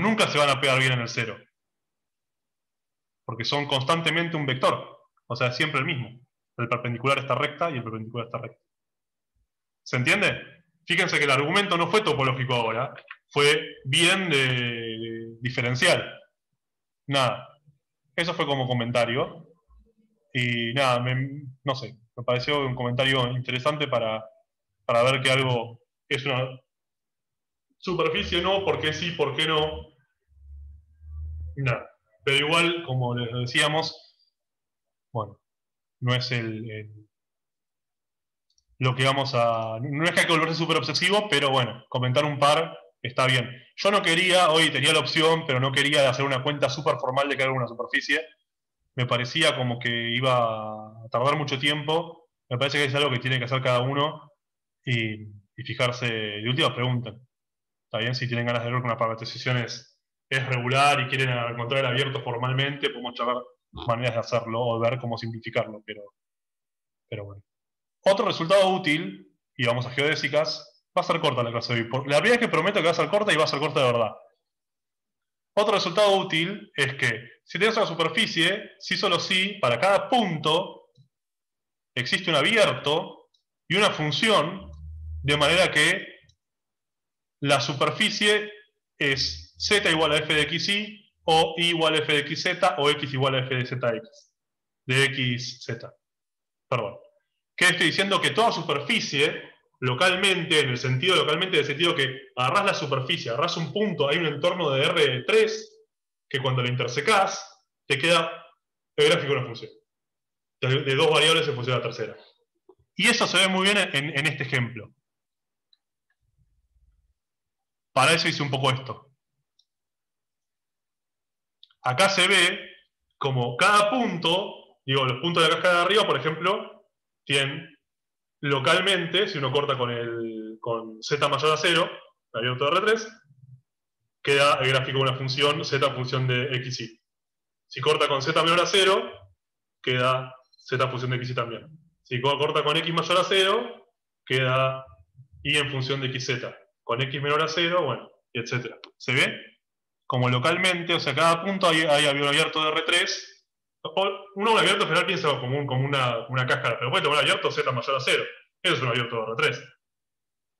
nunca se van a pegar bien en el cero. Porque son constantemente un vector. O sea, es siempre el mismo. El perpendicular está recta y el perpendicular está recta. ¿Se entiende? Fíjense que el argumento no fue topológico ahora, fue bien diferencial. Nada. Eso fue como comentario. Y nada, no sé, me pareció un comentario interesante para para ver que algo es una superficie o no, por qué sí, por qué no. Nada. Pero igual, como les decíamos, bueno, no es lo que vamos a... No es que hay que volverse súper obsesivo, pero bueno, comentar un par está bien. Yo no quería, hoy tenía la opción, pero no quería hacer una cuenta súper formal de que era una superficie. Me parecía como que iba a tardar mucho tiempo. Me parece que es algo que tiene que hacer cada uno y fijarse. De última pregunta. Está bien, si tienen ganas de ver que una parametrización es regular y quieren encontrar el abierto formalmente, podemos charlar maneras de hacerlo o ver cómo simplificarlo, pero bueno. Otro resultado útil, y vamos a geodésicas, va a ser corta la clase de hoy. La verdad es que prometo que va a ser corta y va a ser corta de verdad. Otro resultado útil es que si tienes una superficie, sí solo sí, para cada punto existe un abierto y una función, de manera que la superficie es z igual a f de xy, o y igual a f de xz, o x igual a f de zx, de xz. Perdón. ¿Qué estoy diciendo? Que toda superficie, localmente, en el sentido que agarrás la superficie, agarrás un punto, hay un entorno de R3, que cuando lo intersecás, te queda el gráfico de una función. De dos variables en función de la tercera. Y eso se ve muy bien en este ejemplo. Para eso hice un poco esto. Acá se ve como cada punto, digo, los puntos de la cascada de arriba, por ejemplo, tienen localmente, si uno corta con z mayor a 0, abierto de R3, queda el gráfico de una función, z función de xy. Si corta con z menor a 0, queda z función de xy también. Si corta con x mayor a 0, queda y en función de xz. Con x menor a 0, bueno, y etc. ¿Se ve? Como localmente, o sea, cada punto hay un abierto de R3. Uno un abierto en general piensa como una cáscara, pero puede tomar abierto z mayor a 0. Eso es un abierto de R3.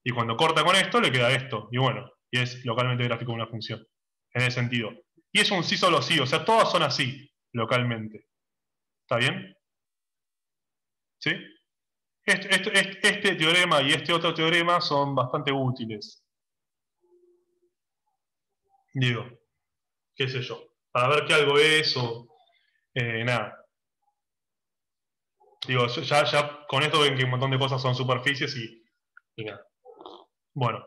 Y cuando corta con esto, le queda esto. Y bueno, y es localmente gráfico de una función. En ese sentido. Y es un sí solo sí, o sea, todas son así, localmente. ¿Está bien? ¿Sí? Este teorema y este otro teorema son bastante útiles. Digo, qué sé yo, para ver qué algo es o nada. Digo, ya con esto ven que un montón de cosas son superficies y nada. Bueno,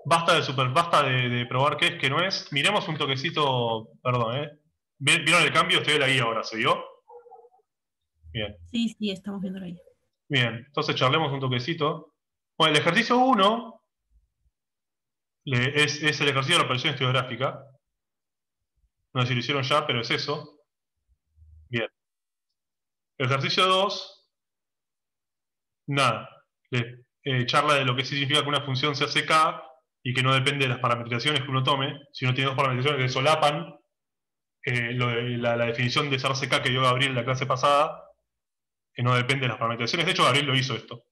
basta de probar qué es, qué no es. Miremos un toquecito, perdón, ¿Vieron el cambio? Estoy en la guía ahora, ¿se vio? Bien. Sí, estamos viendo la guía. Bien, entonces charlemos un toquecito. Bueno, el ejercicio 1 es el ejercicio de la operación estereográfica. No sé si lo hicieron ya, pero es eso. Bien. El ejercicio 2, nada. Charla de lo que significa que una función se hace K y que no depende de las parametrizaciones que uno tome. Si uno tiene dos parametrizaciones que solapan, la definición de hacerse K que dio Gabriel en la clase pasada, que no depende de las parametrizaciones. De hecho, Gabriel lo hizo esto.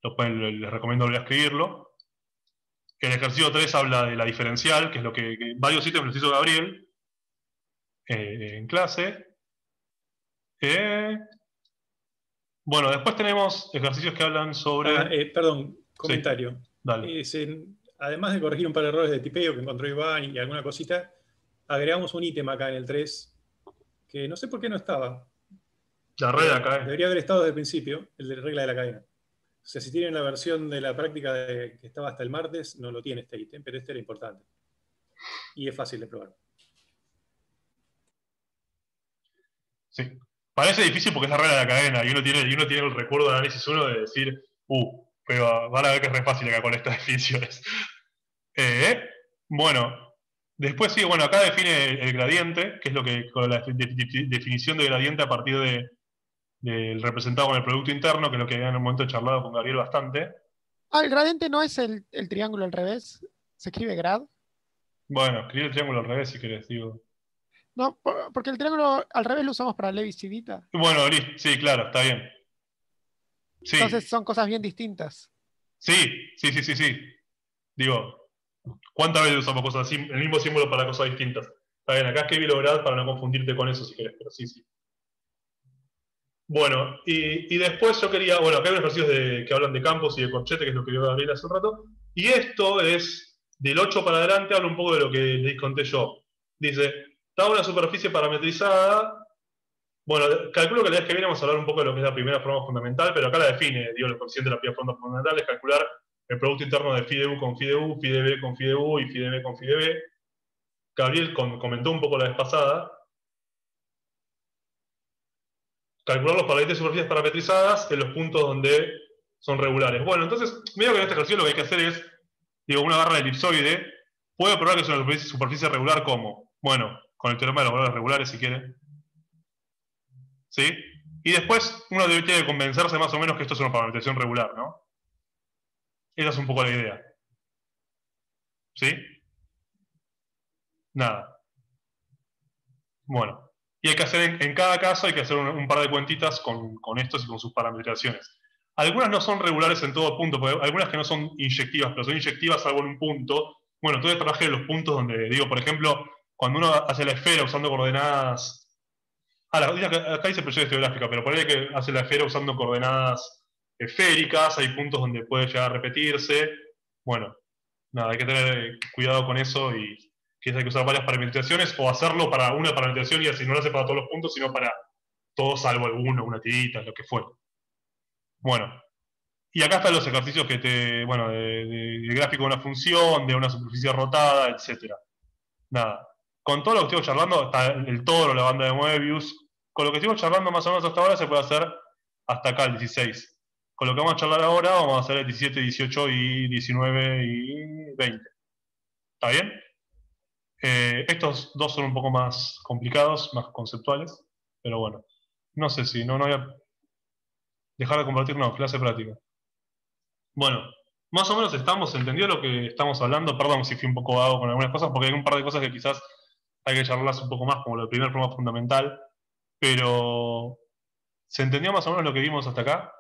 Les recomiendo volver a escribirlo. El ejercicio 3 habla de la diferencial, que es lo que varios ítems los hizo Gabriel en clase. Bueno, después tenemos ejercicios que hablan sobre... Perdón, comentario. Sí, dale. Además de corregir un par de errores de tipeo que encontró Iván y alguna cosita, agregamos un ítem acá en el 3 que no sé por qué no estaba. La regla de la cadena. Debería haber estado desde el principio, el de la regla de la cadena. O sea, si tienen la versión de la práctica que estaba hasta el martes, no lo tiene este ítem, pero este era importante. Y es fácil de probar. Sí. Parece difícil porque es la regla de la cadena y uno tiene el recuerdo de análisis 1 de decir, pero van a ver que es re fácil acá con estas definiciones. Bueno, después sí, bueno, acá define el gradiente, que es lo que con la definición de gradiente a partir del representado con el producto interno, que es lo que había en un momento charlado con Gabriel bastante. El gradiente no es el triángulo al revés, se escribe grad. Bueno, escribir el triángulo al revés si querés, digo. No, porque el triángulo al revés lo usamos para Levi Civita. Bueno, listo, sí, claro, está bien. Sí. Entonces son cosas bien distintas. Sí. Digo, ¿cuántas veces usamos cosas así? El mismo símbolo para cosas distintas. Está bien, acá escribí lo grad para no confundirte con eso si querés, pero sí. Bueno, y después yo quería, bueno, acá hay unos ejercicios que hablan de campos y de corchete, que es lo que dio Gabriel hace un rato, y esto es, del 8 para adelante, habla un poco de lo que les conté yo. Dice, da una superficie parametrizada. Bueno, calculo que la vez que viene vamos a hablar un poco de lo que es la primera forma fundamental, pero acá la define, digo, lo consciente de la primera forma fundamental es calcular el producto interno de phi de u con phi de u, phi de b con phi de u y phi de b con phi de b. Gabriel comentó un poco la vez pasada. Calcular los paralelos de superficies parametrizadas en los puntos donde son regulares. Bueno, entonces, medio que en este ejercicio lo que hay que hacer es, digo, una barra de elipsoide, puedo probar que es una superficie regular como, bueno, con el teorema de los valores regulares si quieren. ¿Sí? Y después uno tiene que convencerse más o menos que esto es una parametrización regular, ¿no? Esa es un poco la idea. ¿Sí? Nada. Bueno. Y hay que hacer, en cada caso, hay que hacer un par de cuentitas con estos y con sus parametrizaciones. Algunas no son regulares en todo punto, porque algunas que no son inyectivas, pero son inyectivas salvo en un punto. Bueno, entonces traje los puntos donde, digo, por ejemplo, cuando uno hace la esfera usando coordenadas. Acá dice proyección geográfica, pero por ahí que hace la esfera usando coordenadas esféricas, hay puntos donde puede llegar a repetirse. Bueno, nada, hay que tener cuidado con eso y quizás hay que usar varias parametrizaciones o hacerlo para una parametrización y así no lo hace para todos los puntos, sino para todos salvo alguno, una tirita, lo que fuera. Bueno, y acá están los ejercicios que bueno, de gráfico de una función, de una superficie rotada, etc. Nada. Con todo lo que estoy charlando, hasta el toro, la banda de Moebius, con lo que estoy charlando más o menos hasta ahora se puede hacer hasta acá el 16. Con lo que vamos a charlar ahora vamos a hacer el 17, 18 y 19 y 20. ¿Está bien? Estos dos son un poco más complicados, más conceptuales, pero bueno. No sé si, no voy a dejar de compartir, no, clase práctica. Bueno, más o menos estamos, ¿entendió lo que estamos hablando? Perdón si fui un poco vago con algunas cosas, porque hay un par de cosas que quizás hay que charlarlas un poco más, como la primera forma fundamental, pero ¿se entendió más o menos lo que vimos hasta acá?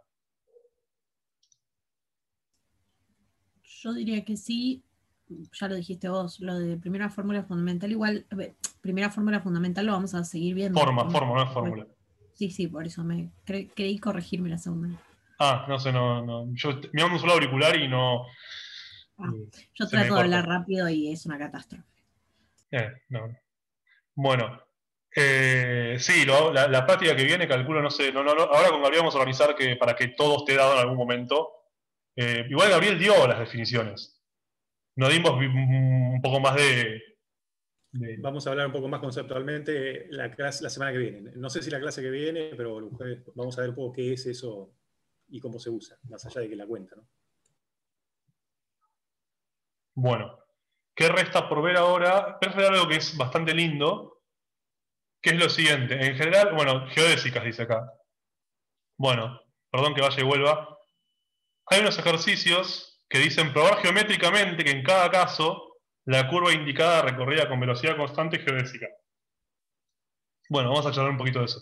Yo diría que sí, ya lo dijiste vos, lo de primera fórmula fundamental, igual, primera fórmula fundamental lo vamos a seguir viendo. Forma, no es fórmula. Sí, por eso creí corregirme la segunda. No sé, yo me ando un solo auricular y no... Yo trato de hablar rápido y es una catástrofe. No. Bueno, sí, la práctica que viene, calculo, no sé, ahora con Gabriel vamos a organizar para que todo esté dado en algún momento. Igual Gabriel dio las definiciones. Nos dimos un poco más de... Vamos a hablar un poco más conceptualmente la semana que viene. No sé si la clase que viene, pero vamos a ver un poco qué es eso y cómo se usa, más allá de que la cuenta, ¿no? Bueno, ¿qué resta por ver ahora? Es algo que es bastante lindo, que es lo siguiente. En general, bueno, geodésicas dice acá. Bueno, perdón que vaya y vuelva. Hay unos ejercicios que dicen probar geométricamente que en cada caso la curva indicada recorrida con velocidad constante es geodésica. Bueno, vamos a charlar un poquito de eso.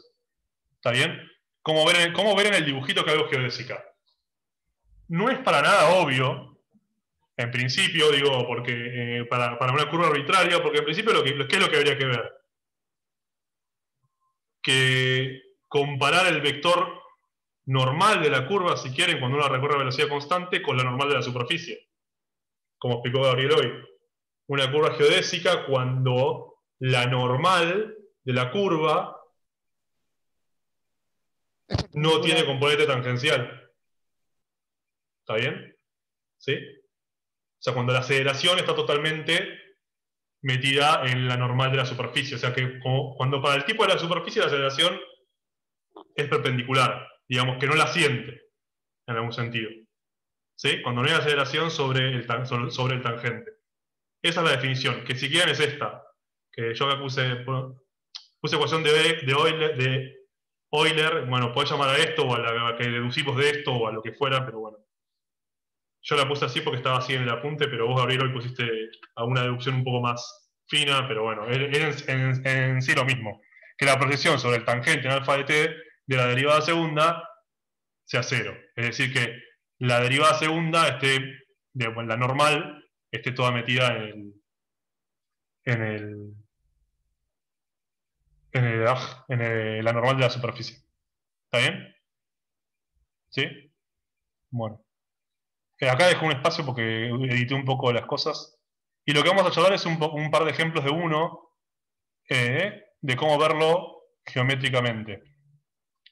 ¿Está bien? ¿Cómo ver en el dibujito que hago geodésica? No es para nada obvio, en principio, digo, porque para una curva arbitraria, porque en principio, ¿qué es lo que habría que ver? Que comparar el vector normal de la curva, si quieren, cuando uno recorre a velocidad constante, con la normal de la superficie. Como explicó Gabriel hoy. Una curva geodésica cuando la normal de la curva no tiene componente tangencial. ¿Está bien? ¿Sí? O sea, cuando la aceleración está totalmente metida en la normal de la superficie. O sea, que cuando para el tipo de la superficie la aceleración es perpendicular. Digamos que no la siente, en algún sentido. ¿Sí? Cuando no hay aceleración sobre el tangente. Esa es la definición, que si quieren es esta. Que yo acá puse ecuación de Euler, bueno, podés llamar a esto o a la que deducimos de esto o a lo que fuera, pero bueno. Yo la puse así porque estaba así en el apunte, pero vos, Gabriel, hoy pusiste alguna deducción un poco más fina, pero bueno, es en sí lo mismo. Que la proyección sobre el tangente en alfa de t de la derivada segunda sea cero. Es decir, que la derivada segunda la normal, esté toda metida en la normal de la superficie. ¿Está bien? ¿Sí? Bueno. Acá dejo un espacio porque edité un poco las cosas. Y lo que vamos a charlar es un par de ejemplos de uno, de cómo verlo geométricamente.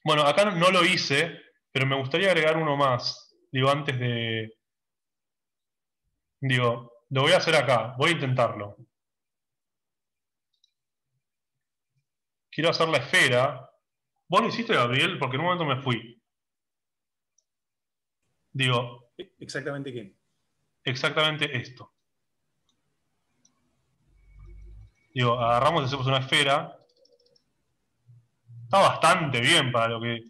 Bueno, acá no lo hice, pero me gustaría agregar uno más. Digo, antes de... Digo, lo voy a hacer acá, voy a intentarlo. Quiero hacer la esfera. ¿Vos lo hiciste, Gabriel? Porque en un momento me fui. Digo... ¿Exactamente qué? Exactamente esto. Digo, agarramos y hacemos una esfera. Está bastante bien para lo que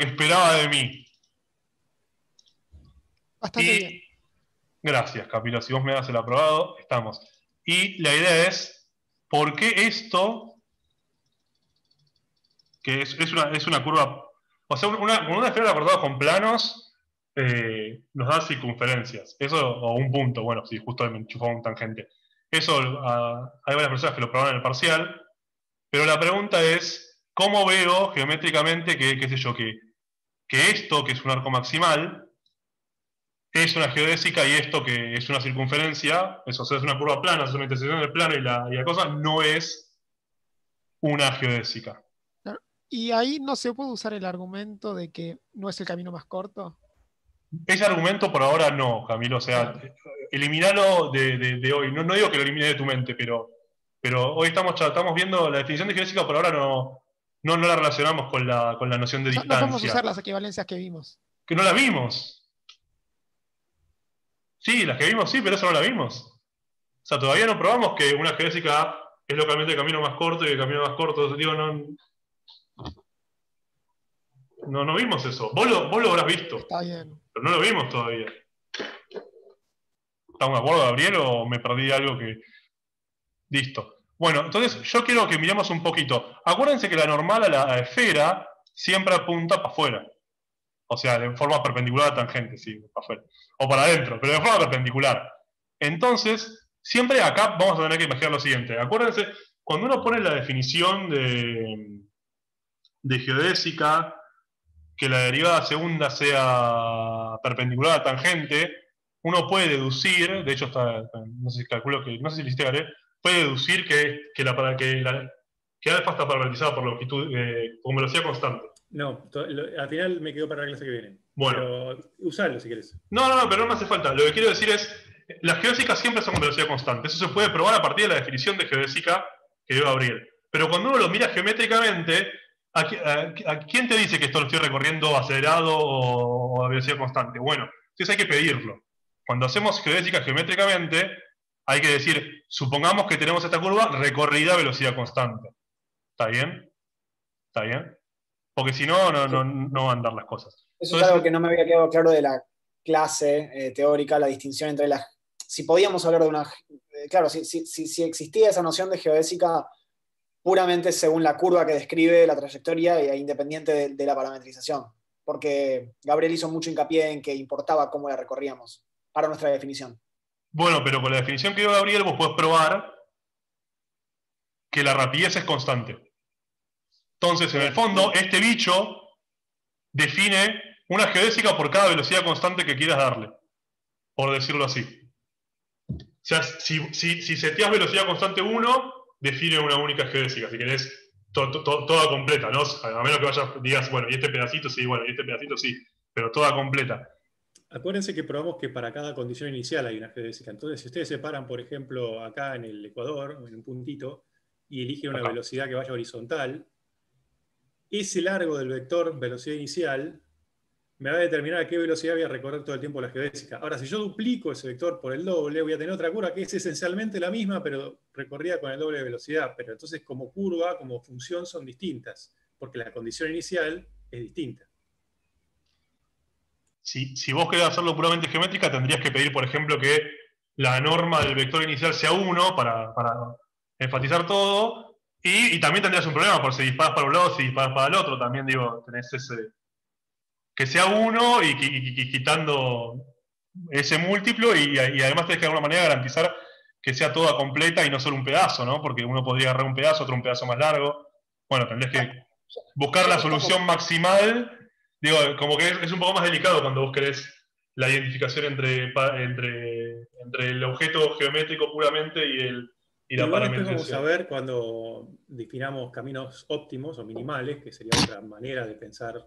esperaba de mí. Bastante bien. Gracias, Capilo. Si vos me das el aprobado, estamos. Y la idea es, ¿por qué esto, que es una curva, o sea, una esfera cortada con planos, nos da circunferencias? Eso, o un punto, bueno, sí, justo me enchufó un tangente. Eso, hay varias personas que lo probaron en el parcial, pero la pregunta es, ¿cómo veo geométricamente que, qué sé yo, que esto, que es un arco maximal, es una geodésica y esto que es una circunferencia, eso, o sea, es una curva plana, es una intersección del plano y la cosa, no es una geodésica. Claro. Y ahí no se puede usar el argumento de que no es el camino más corto. Ese argumento por ahora no, Camilo, o sea, eliminalo de hoy. No digo que lo elimine de tu mente, pero hoy estamos viendo la definición de geodésica, por ahora no la relacionamos con la noción de distancia. No podemos usar las equivalencias que vimos. Que no la vimos. Sí, las que vimos sí, pero eso no la vimos. O sea, todavía no probamos que una geodésica es localmente el camino más corto y el camino más corto. Digo, no vimos eso. Vos lo habrás visto. Está bien. Pero no lo vimos todavía. ¿Estamos de acuerdo, Gabriel, o me perdí algo que...? Listo. Bueno, entonces yo quiero que miremos un poquito. Acuérdense que la normal a la esfera siempre apunta para afuera. O sea, de forma perpendicular a la tangente, sí, para afuera. O para adentro, pero de forma perpendicular. Entonces, siempre acá vamos a tener que imaginar lo siguiente. Acuérdense, cuando uno pone la definición de geodésica, que la derivada segunda sea perpendicular a la tangente, uno puede deducir, de hecho está, no sé si calculo que, no sé si lo hiciste, Gabriel, puede deducir que alfa está parametrizado por longitud, con velocidad constante. No, al final me quedo para la clase que viene. Bueno. Pero usalo si querés. No, pero no me hace falta. Lo que quiero decir es, las geodésicas siempre son con velocidad constante. Eso se puede probar a partir de la definición de geodésica que dio Gabriel. Pero cuando uno lo mira geométricamente, ¿a quién te dice que esto lo estoy recorriendo acelerado o a velocidad constante? Bueno, entonces hay que pedirlo. Cuando hacemos geodésica geométricamente, hay que decir, supongamos que tenemos esta curva recorrida a velocidad constante. ¿Está bien? ¿Está bien? Porque si no, no van a andar las cosas. Eso entonces, es algo que no me había quedado claro de la clase teórica, la distinción entre las... Si podíamos hablar de una... Claro, si existía esa noción de geodésica puramente según la curva que describe la trayectoria e independiente de la parametrización. Porque Gabriel hizo mucho hincapié en que importaba cómo la recorríamos para nuestra definición. Bueno, pero con la definición que dio Gabriel vos podés probar que la rapidez es constante. Entonces, en el fondo, este bicho define una geodésica por cada velocidad constante que quieras darle, por decirlo así. O sea, si seteás velocidad constante 1, define una única geodésica, si querés, toda completa, ¿no? A menos que digas, bueno, y este pedacito sí, bueno, y este pedacito sí, pero toda completa. Acuérdense que probamos que para cada condición inicial hay una geodésica. Entonces, si ustedes se paran, por ejemplo, acá en el ecuador, en un puntito, y eligen una velocidad que vaya horizontal, ese largo del vector velocidad inicial me va a determinar a qué velocidad voy a recorrer todo el tiempo la geodésica. Ahora, si yo duplico ese vector por el doble, voy a tener otra curva que es esencialmente la misma, pero recorrida con el doble de velocidad. Pero entonces, como curva, como función, son distintas, porque la condición inicial es distinta. Si vos querés hacerlo puramente geométrica, tendrías que pedir, por ejemplo, que la norma del vector inicial sea 1 para enfatizar todo, y también tendrías un problema, por si disparas para un lado, si disparas para el otro, también digo, tenés ese... Que sea 1 y quitando ese múltiplo, y además tenés que de alguna manera garantizar que sea toda completa y no solo un pedazo, ¿no? Porque uno podría agarrar un pedazo, otro un pedazo más largo. Bueno, tendrías que buscar la solución maximal, digo, como que es un poco más delicado cuando vos querés la identificación entre el objeto geométrico puramente y la Igual después vamos a parametrización. ver cuando definamos caminos óptimos o minimales, que sería otra manera de pensar,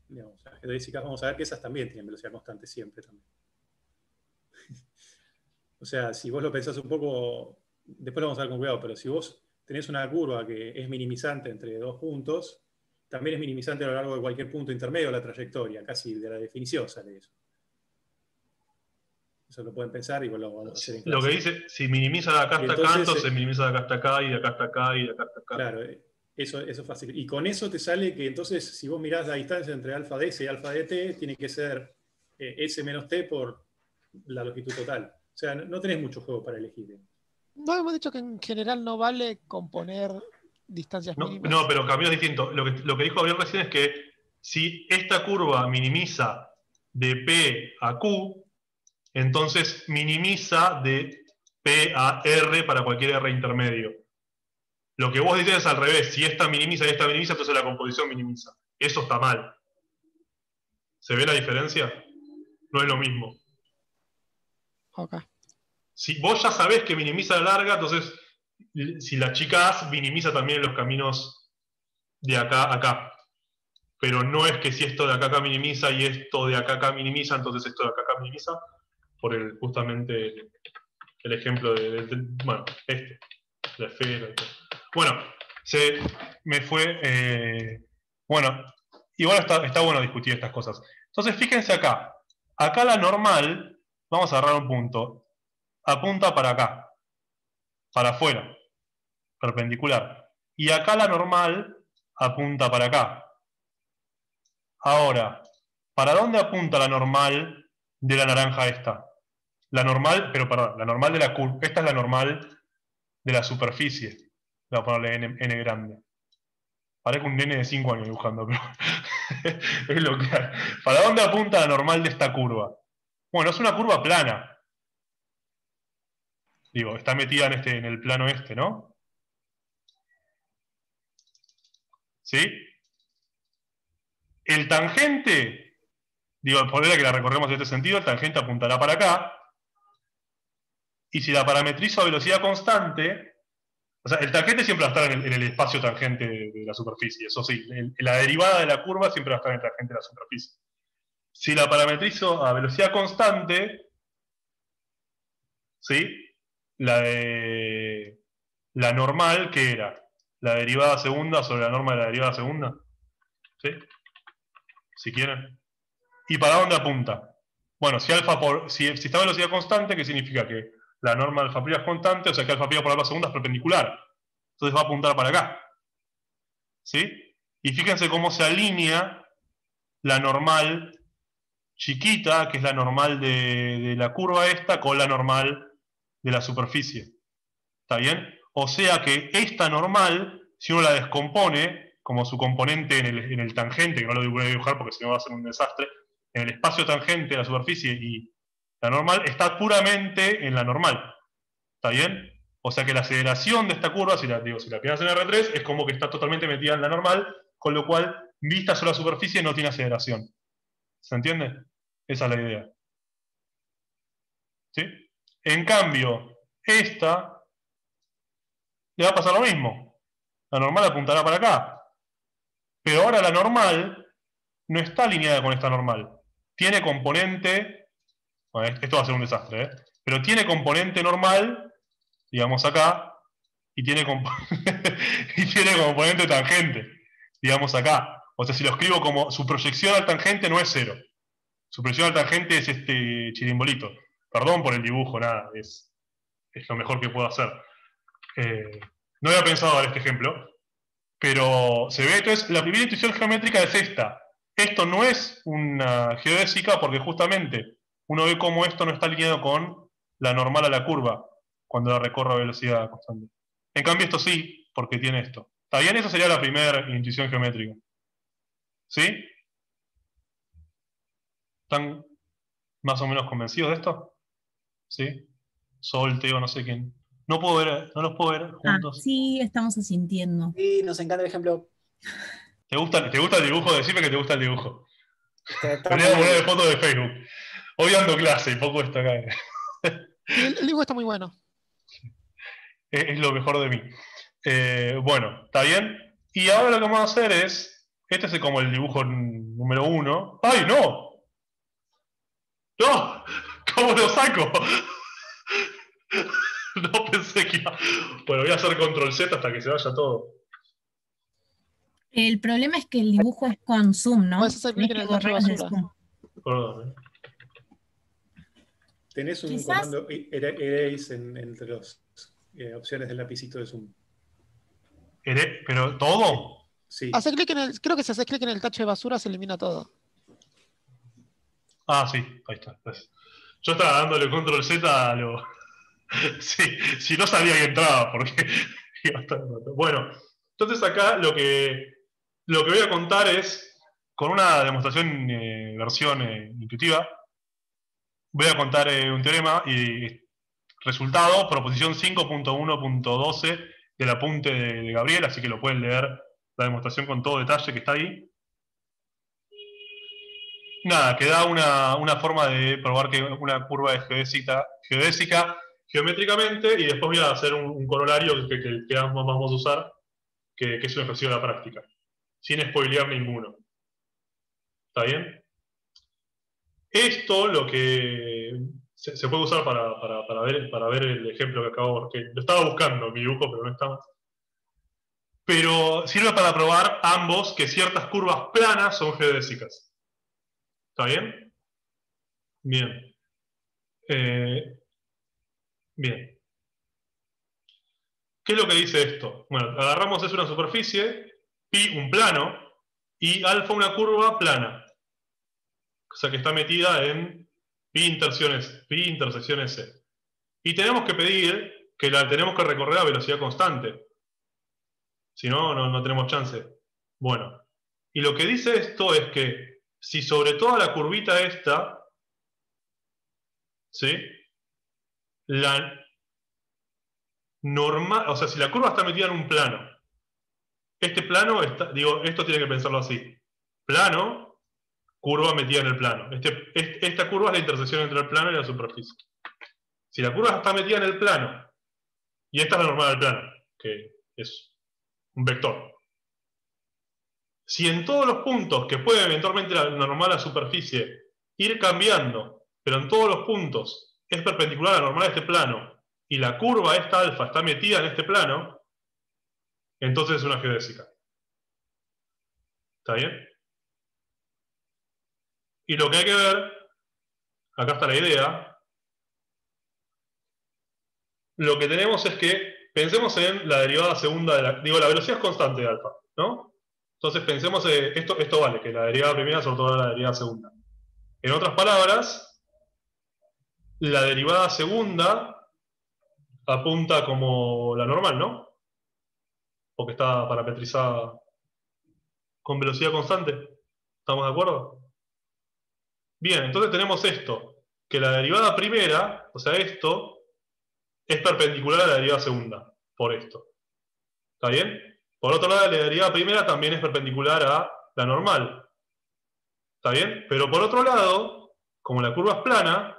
digamos, las geodésicas, vamos a ver que esas también tienen velocidad constante siempre también. O sea, si vos lo pensás un poco, después lo vamos a ver con cuidado, pero si vos tenés una curva que es minimizante entre dos puntos, también es minimizante a lo largo de cualquier punto intermedio de la trayectoria, casi de la definición sale eso. Eso lo pueden pensar y lo vamos a hacer en clase. Lo que dice, si minimiza de acá Y hasta acá, entonces, entonces minimiza de acá hasta acá, y de acá hasta acá, y de acá hasta acá. claro, eso es fácil. Y con eso te sale que entonces, si vos mirás la distancia entre alfa de S y alfa de T, tiene que ser S menos T por la longitud total. O sea, no tenés mucho juego para elegir. No hemos dicho que en general no vale componer distancias No, mínimas. no, pero camino distinto. Lo que dijo Gabriel recién es que si esta curva minimiza de P a Q, entonces minimiza de P a R para cualquier R intermedio. Lo que vos dices es al revés. Si esta minimiza y esta minimiza, entonces la composición minimiza. Eso está mal. ¿Se ve la diferencia? No es lo mismo. Ok. Si vos ya sabés que minimiza la larga, entonces si la achicás, minimiza también los caminos de acá a acá. Pero no es que si esto de acá a acá minimiza y esto de acá a acá minimiza, entonces esto de acá a acá minimiza, por justamente el ejemplo bueno, la esfera. Bueno, se me fue. Bueno, igual está bueno discutir estas cosas. Entonces, fíjense acá. Acá la normal, vamos a agarrar un punto, apunta para acá, para afuera, perpendicular. Y acá la normal apunta para acá. Ahora, ¿para dónde apunta la normal de la naranja esta? La normal, pero perdón, la normal de la curva. Esta es la normal de la superficie. Voy a ponerle n grande. Parece un nene de 5 años dibujando, pero es lo que hay. ¿Para dónde apunta la normal de esta curva? Bueno, es una curva plana. Digo, está metida en el plano este, ¿no? ¿Sí? El tangente, digo, por que la recorremos en este sentido, el tangente apuntará para acá. Y si la parametrizo a velocidad constante, o sea, el tangente siempre va a estar en el espacio tangente de la superficie, eso sí, la derivada de la curva siempre va a estar en el tangente de la superficie. Si la parametrizo a velocidad constante, ¿sí? La normal, ¿qué era? La derivada segunda sobre la norma de la derivada segunda, ¿sí? Si quieren. ¿Y para dónde apunta? Bueno, si está a velocidad constante, ¿qué significa? Que la norma de alfa' es constante, o sea que alfa' por alfa segunda es perpendicular. Entonces va a apuntar para acá. ¿Sí? Y fíjense cómo se alinea la normal chiquita, que es la normal de la curva esta, con la normal de la superficie. ¿Está bien? O sea que esta normal, si uno la descompone, como su componente en el tangente, que no lo voy a dibujar porque si no va a ser un desastre, en el espacio tangente de la superficie y la normal, está puramente en la normal. ¿Está bien? O sea que la aceleración de esta curva, si la piensas en R3, es como que está totalmente metida en la normal, con lo cual, vista sobre la superficie, no tiene aceleración. ¿Se entiende? Esa es la idea. ¿Sí? En cambio, esta le va a pasar lo mismo. La normal apuntará para acá. Pero ahora la normal no está alineada con esta normal. Tiene componente... Bueno, esto va a ser un desastre, ¿eh? Pero tiene componente normal, digamos acá, y tiene, y tiene componente tangente, digamos acá. O sea, si lo escribo como su proyección al tangente no es 0. Su proyección al tangente es este chirimbolito. Perdón por el dibujo, nada, es lo mejor que puedo hacer. No había pensado dar este ejemplo, pero se ve, entonces, la primera intuición geométrica es esta. Esto no es una geodésica porque justamente uno ve cómo esto no está alineado con la normal a la curva cuando la recorro a velocidad constante. En cambio esto sí, porque tiene esto. ¿Está bien? Esa sería la primera intuición geométrica. ¿Sí? ¿Están más o menos convencidos de esto? ¿Sí? Sol, Teo, no sé quién. No los puedo ver juntos. Sí, estamos asintiendo. Sí, nos encanta el ejemplo. ¿Te gusta el dibujo? Decime que te gusta el dibujo. Está Me voy a muy poner de bien. foto de Facebook. Hoy ando clase y poco esto acá. Y el dibujo está muy bueno. Es lo mejor de mí. Bueno, ¿está bien? Y ahora lo que vamos a hacer es. Este es como el dibujo número 1. ¡Ay, no! ¡No! ¿Cómo lo saco? No pensé que iba. Bueno, voy a hacer control Z hasta que se vaya todo. El problema es que el dibujo es con zoom, ¿no? Puedes hacer clic Tenés en que el tacho de borrar el basura. zoom. Perdón. Tenés un Quizás- comando erase entre las opciones del lapicito de zoom. ¿Pero todo? Sí. Hace clic en el, creo que si haces clic en el tacho de basura se elimina todo. Ah, sí, ahí está. Gracias. Yo estaba dándole control Z a lo. Sí, si no sabía que entraba, porque iba a estar roto. Bueno, entonces acá lo que voy a contar es, con una demostración versión intuitiva, voy a contar un teorema y resultado, proposición 5.1.12 del apunte de Gabriel, así que lo pueden leer la demostración con todo detalle que está ahí. Nada, que da una forma de probar que una curva es geodésica geométricamente, y después voy a hacer un corolario que vamos a usar, que es un ejercicio de la práctica, sin spoilear ninguno. ¿Está bien? Esto lo que se puede usar para ver el ejemplo que acabo, que lo estaba buscando, mi dibujo, pero no está más. Pero sirve para probar ambos que ciertas curvas planas son geodésicas. ¿Está bien? Bien. Bien. ¿Qué es lo que dice esto? Bueno, agarramos es una superficie, pi un plano, y alfa una curva plana. O sea que está metida en pi intersección S. Y tenemos que pedir que la tenemos que recorrer a velocidad constante. Si no, no tenemos chance. Bueno, y lo que dice esto es que si sobre toda la curvita esta, ¿sí? La normal, o sea, si la curva está metida en un plano, este plano está, digo, esto tiene que pensarlo así. Plano, curva metida en el plano. Esta curva es la intersección entre el plano y la superficie. Si la curva está metida en el plano, y esta es la normal del plano, que es un vector. Si en todos los puntos que puede eventualmente la normal a la superficie ir cambiando, pero en todos los puntos es perpendicular a la normal de este plano, y la curva esta alfa está metida en este plano, entonces es una geodésica. ¿Está bien? Y lo que hay que ver, acá está la idea, lo que tenemos es que pensemos en la derivada segunda de la velocidad es constante de alfa, ¿no? Entonces pensemos, esto vale, que la derivada primera sobre todo la derivada segunda. En otras palabras, la derivada segunda apunta como la normal, ¿no? Porque está parametrizada con velocidad constante. ¿Estamos de acuerdo? Bien, entonces tenemos esto, que la derivada primera, o sea, esto, es perpendicular a la derivada segunda, por esto. ¿Está bien? Por otro lado, la derivada primera también es perpendicular a la normal. ¿Está bien? Pero por otro lado, como la curva es plana,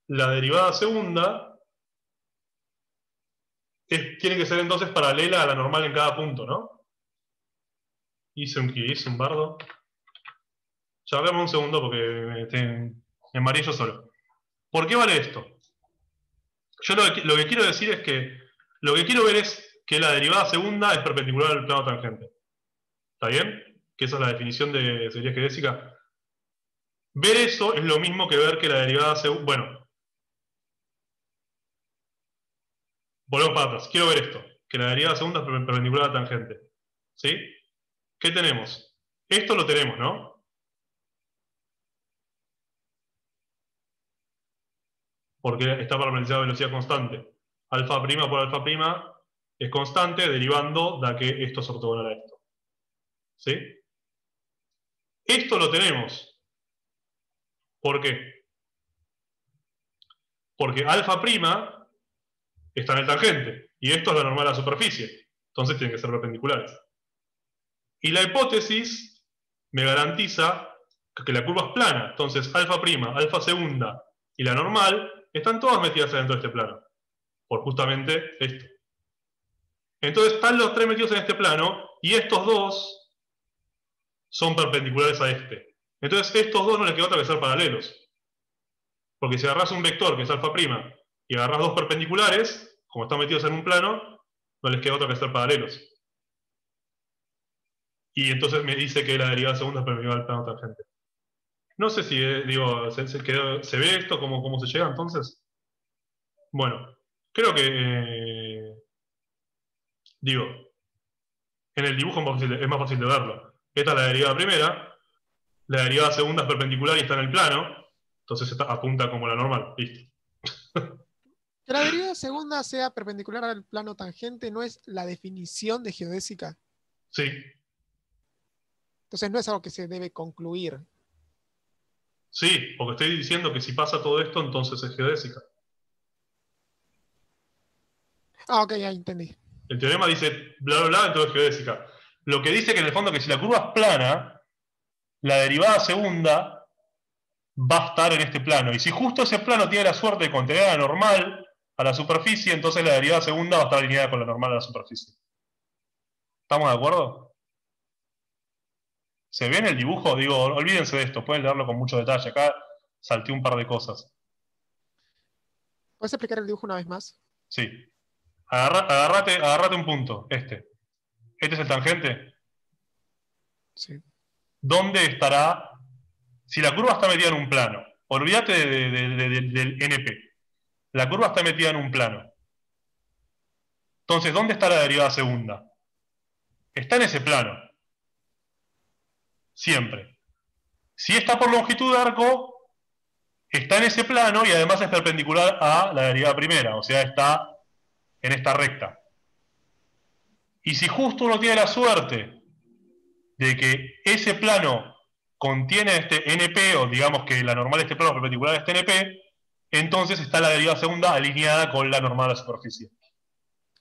la derivada segunda tiene que ser entonces paralela a la normal en cada punto, ¿no? Hice un bardo. Ya hablemos un segundo porque me mareé yo solo. ¿Por qué vale esto? Yo lo que quiero decir es que lo que quiero ver es que la derivada segunda es perpendicular al plano tangente. ¿Está bien? Que esa es la definición de teoría geodésica. Ver eso es lo mismo que ver que la derivada segunda... Bueno, volvemos para atrás. Quiero ver esto, que la derivada segunda es perpendicular a la tangente. ¿Sí? ¿Qué tenemos? Esto lo tenemos, ¿no? Porque está parametrizada a velocidad constante. Alfa prima por alfa prima es constante, derivando de que esto es ortogonal a esto. ¿Sí? Esto lo tenemos. ¿Por qué? Porque alfa prima está en el tangente, y esto es la normal a la superficie. Entonces tienen que ser perpendiculares. Y la hipótesis me garantiza que la curva es plana. Entonces, alfa prima, alfa segunda y la normal están todas metidas dentro de este plano. Por justamente esto. Entonces, están los tres metidos en este plano y estos dos son perpendiculares a este. Entonces, estos dos no les queda otra que ser paralelos. Porque si agarras un vector que es alfa prima y agarras dos perpendiculares, como están metidos en un plano, no les queda otra que ser paralelos. Y entonces me dice que la derivada segunda es perpendicular al plano tangente. No sé si, ¿se ve esto? ¿Cómo se llega entonces? Bueno, creo que, digo, en el dibujo es más fácil de verlo. Esta es la derivada primera, la derivada segunda es perpendicular y está en el plano, entonces apunta como la normal, listo. Que la derivada segunda sea perpendicular al plano tangente no es la definición de geodésica. Sí. Entonces no es algo que se debe concluir. Sí, porque estoy diciendo que si pasa todo esto, entonces es geodésica. Ah, ok, ya entendí. El teorema dice bla, bla, bla, entonces es geodésica. Lo que dice que en el fondo que si la curva es plana, la derivada segunda va a estar en este plano. Y si justo ese plano tiene la suerte de contener a la normal a la superficie, entonces la derivada segunda va a estar alineada con la normal a la superficie. ¿Estamos de acuerdo? ¿Se ve en el dibujo? Digo, olvídense de esto, pueden leerlo con mucho detalle. Acá salté un par de cosas. ¿Puedes explicar el dibujo una vez más? Sí. Agarrate un punto, este. ¿Este es el tangente? Sí. ¿Dónde estará? Si la curva está metida en un plano, olvídate del NP. La curva está metida en un plano. Entonces, ¿dónde está la derivada segunda? Está en ese plano. Siempre. Si está por longitud de arco, está en ese plano y además es perpendicular a la derivada primera, o sea, está en esta recta. Y si justo uno tiene la suerte de que ese plano contiene este NP, o digamos que la normal de este plano perpendicular a este NP, entonces está la derivada segunda alineada con la normal de la superficie.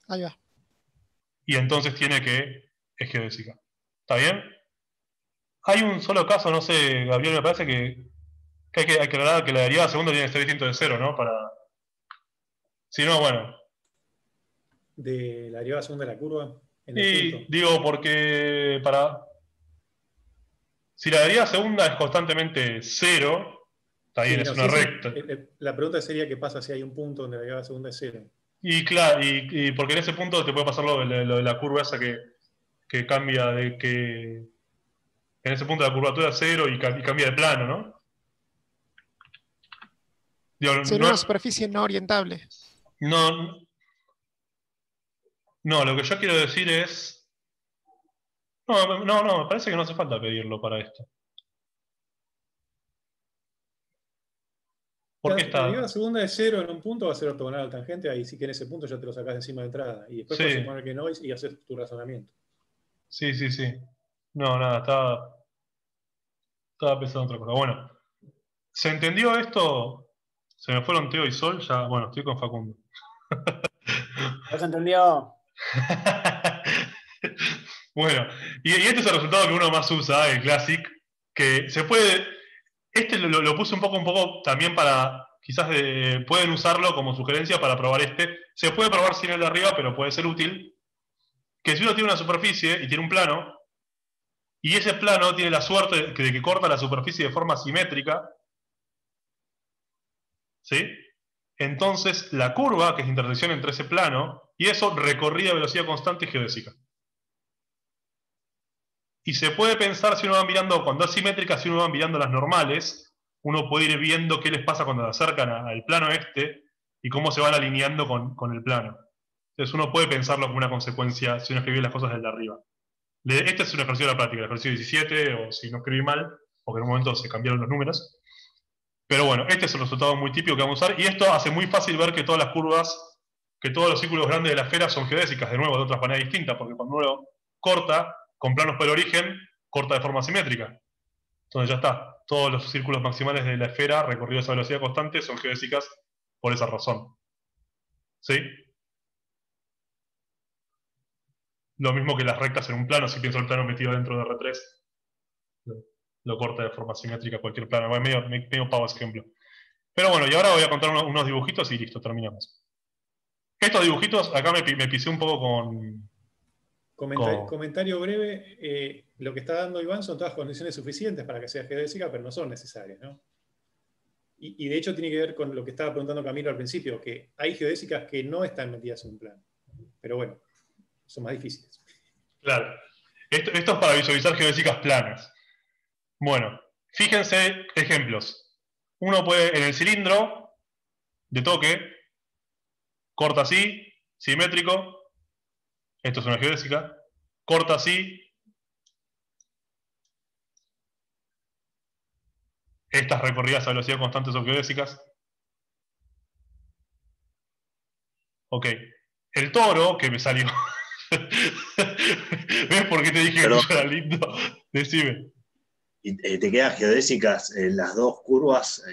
Ahí va. Y entonces es geodésica. ¿Está bien? Hay un solo caso, no sé, Gabriel, me parece que hay que aclarar que la derivada segunda tiene que ser distinto de cero, ¿no? Si no, bueno. De la derivada segunda de la curva en el Y punto. digo, porque si la derivada segunda es constantemente cero, está bien, Sí, es no, una sí, sí. recta. La pregunta sería qué pasa si hay un punto donde la derivada segunda es cero. Y claro, y porque en ese punto te puede pasar lo de la curva esa que cambia de que. En ese punto la curvatura es cero y cambia de plano, ¿no? Digo, Sería una superficie no orientable. no, lo que yo quiero decir es. No, me parece que no hace falta pedirlo para esto. ¿Por qué La derivada está? segunda de cero en un punto va a ser ortogonal al tangente, ahí sí que en ese punto ya te lo sacás de encima de entrada. Y después Sí, puedes suponer que no y haces tu razonamiento. sí. No, nada, estaba pensando en otra cosa. Bueno, ¿se entendió esto? Se me fueron Teo y Sol, ya, bueno, estoy con Facundo. ¿No se entendió? Bueno, y este es el resultado que uno más usa, el Classic, que se puede, este lo puse un poco también para, quizás pueden usarlo como sugerencia para probar este. Se puede probar sin el de arriba, pero puede ser útil, que si uno tiene una superficie y tiene un plano, y ese plano tiene la suerte de que corta la superficie de forma simétrica, ¿sí? Entonces la curva, que es la intersección entre ese plano, y eso recorrida a velocidad constante es geodésica. Y se puede pensar, si uno va mirando, cuando es simétrica, si uno va mirando las normales, uno puede ir viendo qué les pasa cuando se acercan al plano este y cómo se van alineando con el plano. Entonces uno puede pensarlo como una consecuencia si uno escribe las cosas desde arriba. Este es un ejercicio de la práctica, el ejercicio 17, o si no escribí mal, porque en un momento se cambiaron los números. Pero bueno, este es el resultado muy típico que vamos a usar, y esto hace muy fácil ver que todas las curvas, que todos los círculos grandes de la esfera son geodésicas, de nuevo, de otras maneras distintas, porque cuando uno corta con planos por el origen, corta de forma simétrica. Entonces ya está, todos los círculos maximales de la esfera recorridos a velocidad constante son geodésicas por esa razón. ¿Sí? lo mismo que las rectas en un plano. Si pienso el plano metido dentro de R3, lo corta de forma simétrica cualquier plano. Bueno, medio pavo ese ejemplo. Pero bueno, y ahora voy a contar unos dibujitos y listo, terminamos. Estos dibujitos, acá me pisé un poco con... Comentario breve, lo que está dando Iván son todas condiciones suficientes para que sea geodésica, pero no son necesarias, ¿no? Y de hecho tiene que ver con lo que estaba preguntando Camilo al principio, que hay geodésicas que no están metidas en un plano. Pero bueno, son más difíciles. Claro. Esto es para visualizar geodésicas planas. Bueno, fíjense ejemplos. Uno puede, en el cilindro, de toque, corta así, simétrico. Esto es una geodésica. Corta así. Estas recorridas a velocidad constante son geodésicas. Ok. El toro, que me salió. ¿Ves por qué te dije Perdón. que yo era lindo? Decime. Y te quedan geodésicas las dos curvas,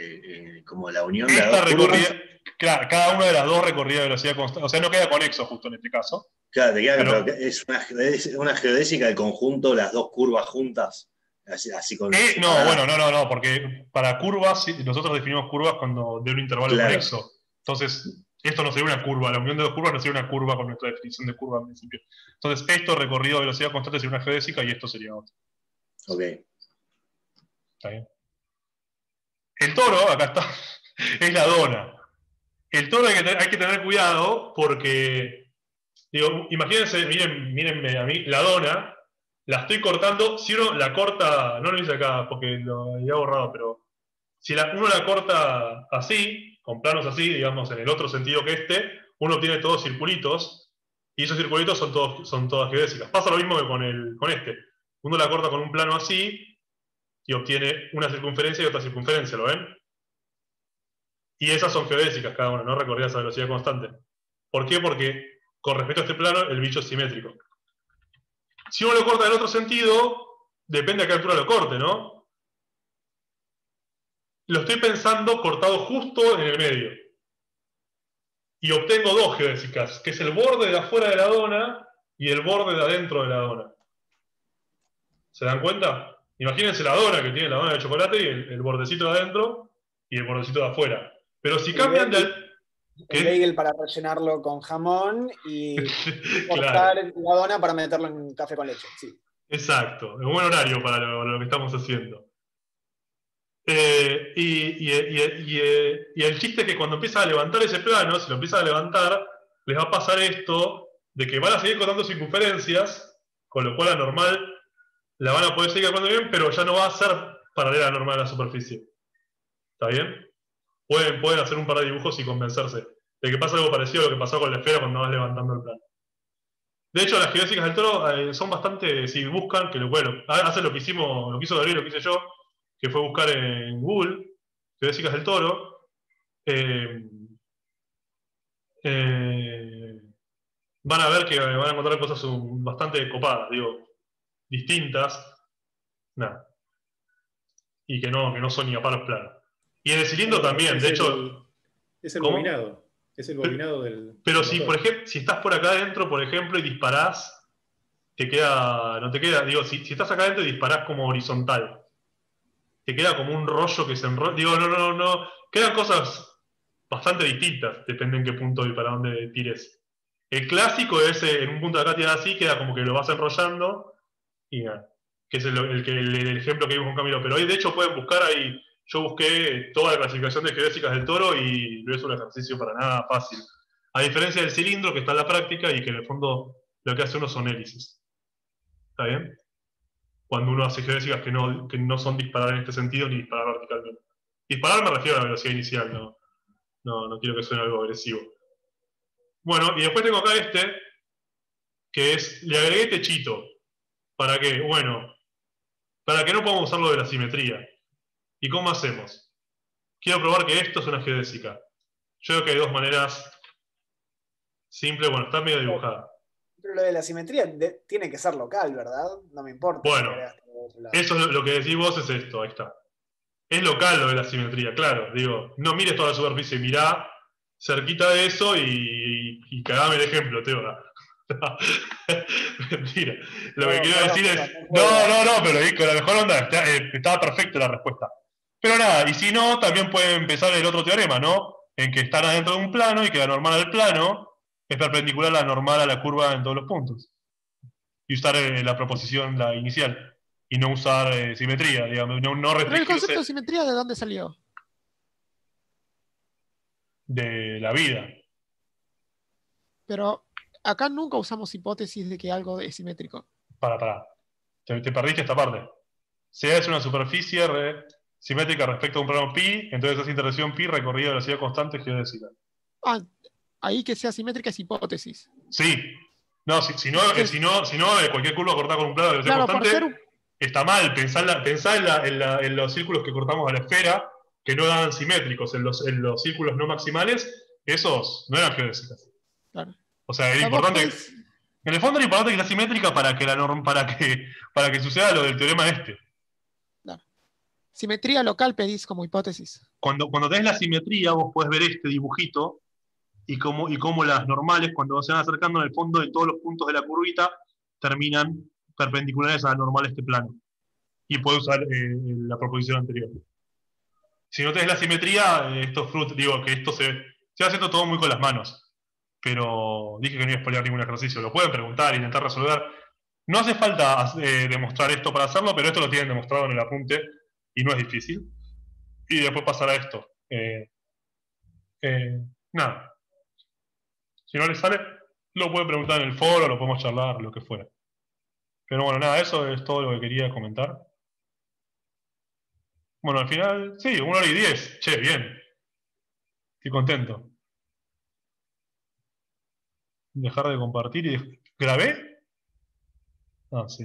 como la unión de las Esta dos curvas. recorrida, claro, cada una de las dos recorridas de velocidad constante. O sea, no queda conexo justo en este caso. Claro, te queda, Pero- pero es una geodésica del conjunto, las dos curvas juntas. Así con No, separadas. bueno, no, porque para curvas, sí, nosotros definimos curvas cuando de un intervalo Claro. conexo. Entonces, esto no sería una curva, la unión de dos curvas no sería una curva con nuestra definición de curva al principio. Entonces, esto recorrido a velocidad constante sería una geodésica y esto sería otro. Ok. ¿Está bien? El toro, acá está, es la dona. El toro hay que tener cuidado porque, digo, imagínense, mírenme a mí, la dona, la estoy cortando, si uno la corta, no lo hice acá porque lo había borrado, pero si uno la corta así, con planos así, digamos, en el otro sentido que uno tiene todos circulitos, y esos circulitos son todas geodésicas. Pasa lo mismo que con este. Uno la corta con un plano así, y obtiene una circunferencia y otra circunferencia, ¿lo ven? Y esas son geodésicas cada una, no recorridas a velocidad constante. ¿Por qué? Porque con respecto a este plano, el bicho es simétrico. Si uno lo corta en otro sentido, depende a qué altura lo corte, ¿no? Lo estoy pensando cortado justo en el medio. Y obtengo dos geodésicas, que es el borde de afuera de la dona y el borde de adentro de la dona. ¿Se dan cuenta? Imagínense la dona que tiene la dona de chocolate y el bordecito de adentro y el bordecito de afuera. Pero si cambian de... El bagel para rellenarlo con jamón y cortar Claro, la dona para meterlo en café con leche. Sí. exacto. Es un buen horario para lo que estamos haciendo. Y el chiste es que cuando empieza a levantar ese plano, si lo empieza a levantar, les va a pasar esto de que van a seguir cortando circunferencias, con lo cual la normal la van a poder seguir cortando bien, pero ya no va a ser paralela a la normal a la superficie. ¿Está bien? Pueden hacer un par de dibujos y convencerse de que pasa algo parecido a lo que pasó con la esfera cuando vas levantando el plano. De hecho, las geodésicas del toro son bastante, si buscan, que hacen lo que hizo Gabriel, lo que hice yo, que fue buscar en Google, geodésicas del toro, van a ver que van a encontrar cosas bastante copadas, digo, distintas, nada, y que no son ni a palos planos. Y en el cilindro también, de hecho... Es el ¿Cómo? bobinado. Es el bobinado del. Pero del si, motor. por ejemplo, si estás por acá adentro, por ejemplo, y disparás, no te queda, digo, si estás acá adentro y disparás como horizontal, te queda como un rollo que se enrolla, digo, no, quedan cosas bastante distintas, depende en qué punto y para dónde tires. El clásico es, en un punto de acá tiras así, queda como que lo vas enrollando, y nada, que es el ejemplo que vimos con Camilo, pero hoy de hecho pueden buscar ahí. Yo busqué toda la clasificación de geodésicas del toro y no es un ejercicio para nada fácil. A diferencia del cilindro, que está en la práctica y que en el fondo lo que hace uno son hélices. ¿Está bien? Cuando uno hace geodésicas que no son disparar en este sentido ni disparar verticalmente. Disparar me refiero a la velocidad inicial, no quiero que suene algo agresivo. Bueno, y después tengo acá que le agregué techito. ¿Para qué? Bueno, para que no podamos usar lo de la simetría. ¿Y cómo hacemos? Quiero probar que esto es una geodésica. Yo creo que hay dos maneras simples. Bueno, está medio dibujada. Pero lo de la simetría tiene que ser local, ¿verdad? No me importa. Bueno, si agregaste de otro lado. eso es lo que decís vos, es esto, ahí está. Es local lo de la simetría, claro. Digo, no mires toda la superficie, mirá cerquita de eso y cagame el ejemplo, Teo. Mentira. Lo que No, quiero no, decir no, es. no No, puedo. no, no, pero con la mejor onda. Estaba perfecta la respuesta. Pero nada, y si no, también puede empezar el otro teorema, ¿no? En que están adentro de un plano y que la normal al plano es perpendicular a la normal a la curva en todos los puntos. Y usar la proposición, la inicial. Y no usar simetría, digamos, no Pero el concepto restringirse de simetría, ¿de dónde salió? de la vida. Pero acá nunca usamos hipótesis de que algo es simétrico. Para. Te perdiste esta parte. Si es una superficie simétrica respecto a un plano pi, entonces esa interacción pi recorrida a velocidad constante geodésica. Ah, ahí que sea simétrica es hipótesis. Sí. No, si no, Entonces, si no, cualquier curva cortada con un plano de velocidad claro, por constante ser está mal. Pensá en los círculos que cortamos a la esfera, que no eran simétricos, en los círculos no maximales, esos no eran geodésicas. claro. O sea, era O sea, vos importante. podés- En el fondo era importante que sea simétrica para que suceda lo del teorema este. claro. Simetría local pedís como hipótesis. Cuando tenés la simetría, vos podés ver este dibujito y cómo las normales, cuando se van acercando en el fondo de todos los puntos de la curvita, terminan perpendiculares a la normal este plano. Y podés usar la proposición anterior. Si no tenés la simetría, digo que esto se va haciendo todo muy con las manos. Pero dije que no iba a spoilear ningún ejercicio. Lo pueden preguntar, intentar resolver. No hace falta demostrar esto para hacerlo, pero esto lo tienen demostrado en el apunte y no es difícil. Y después pasará esto. Nada. Si no les sale, lo pueden preguntar en el foro, lo podemos charlar, lo que fuera. Pero bueno, nada, eso es todo lo que quería comentar. Bueno, al final, sí, 1 hora y 10. Che, bien. Estoy contento. Dejar de compartir y... ¿Grabé? Ah, sí.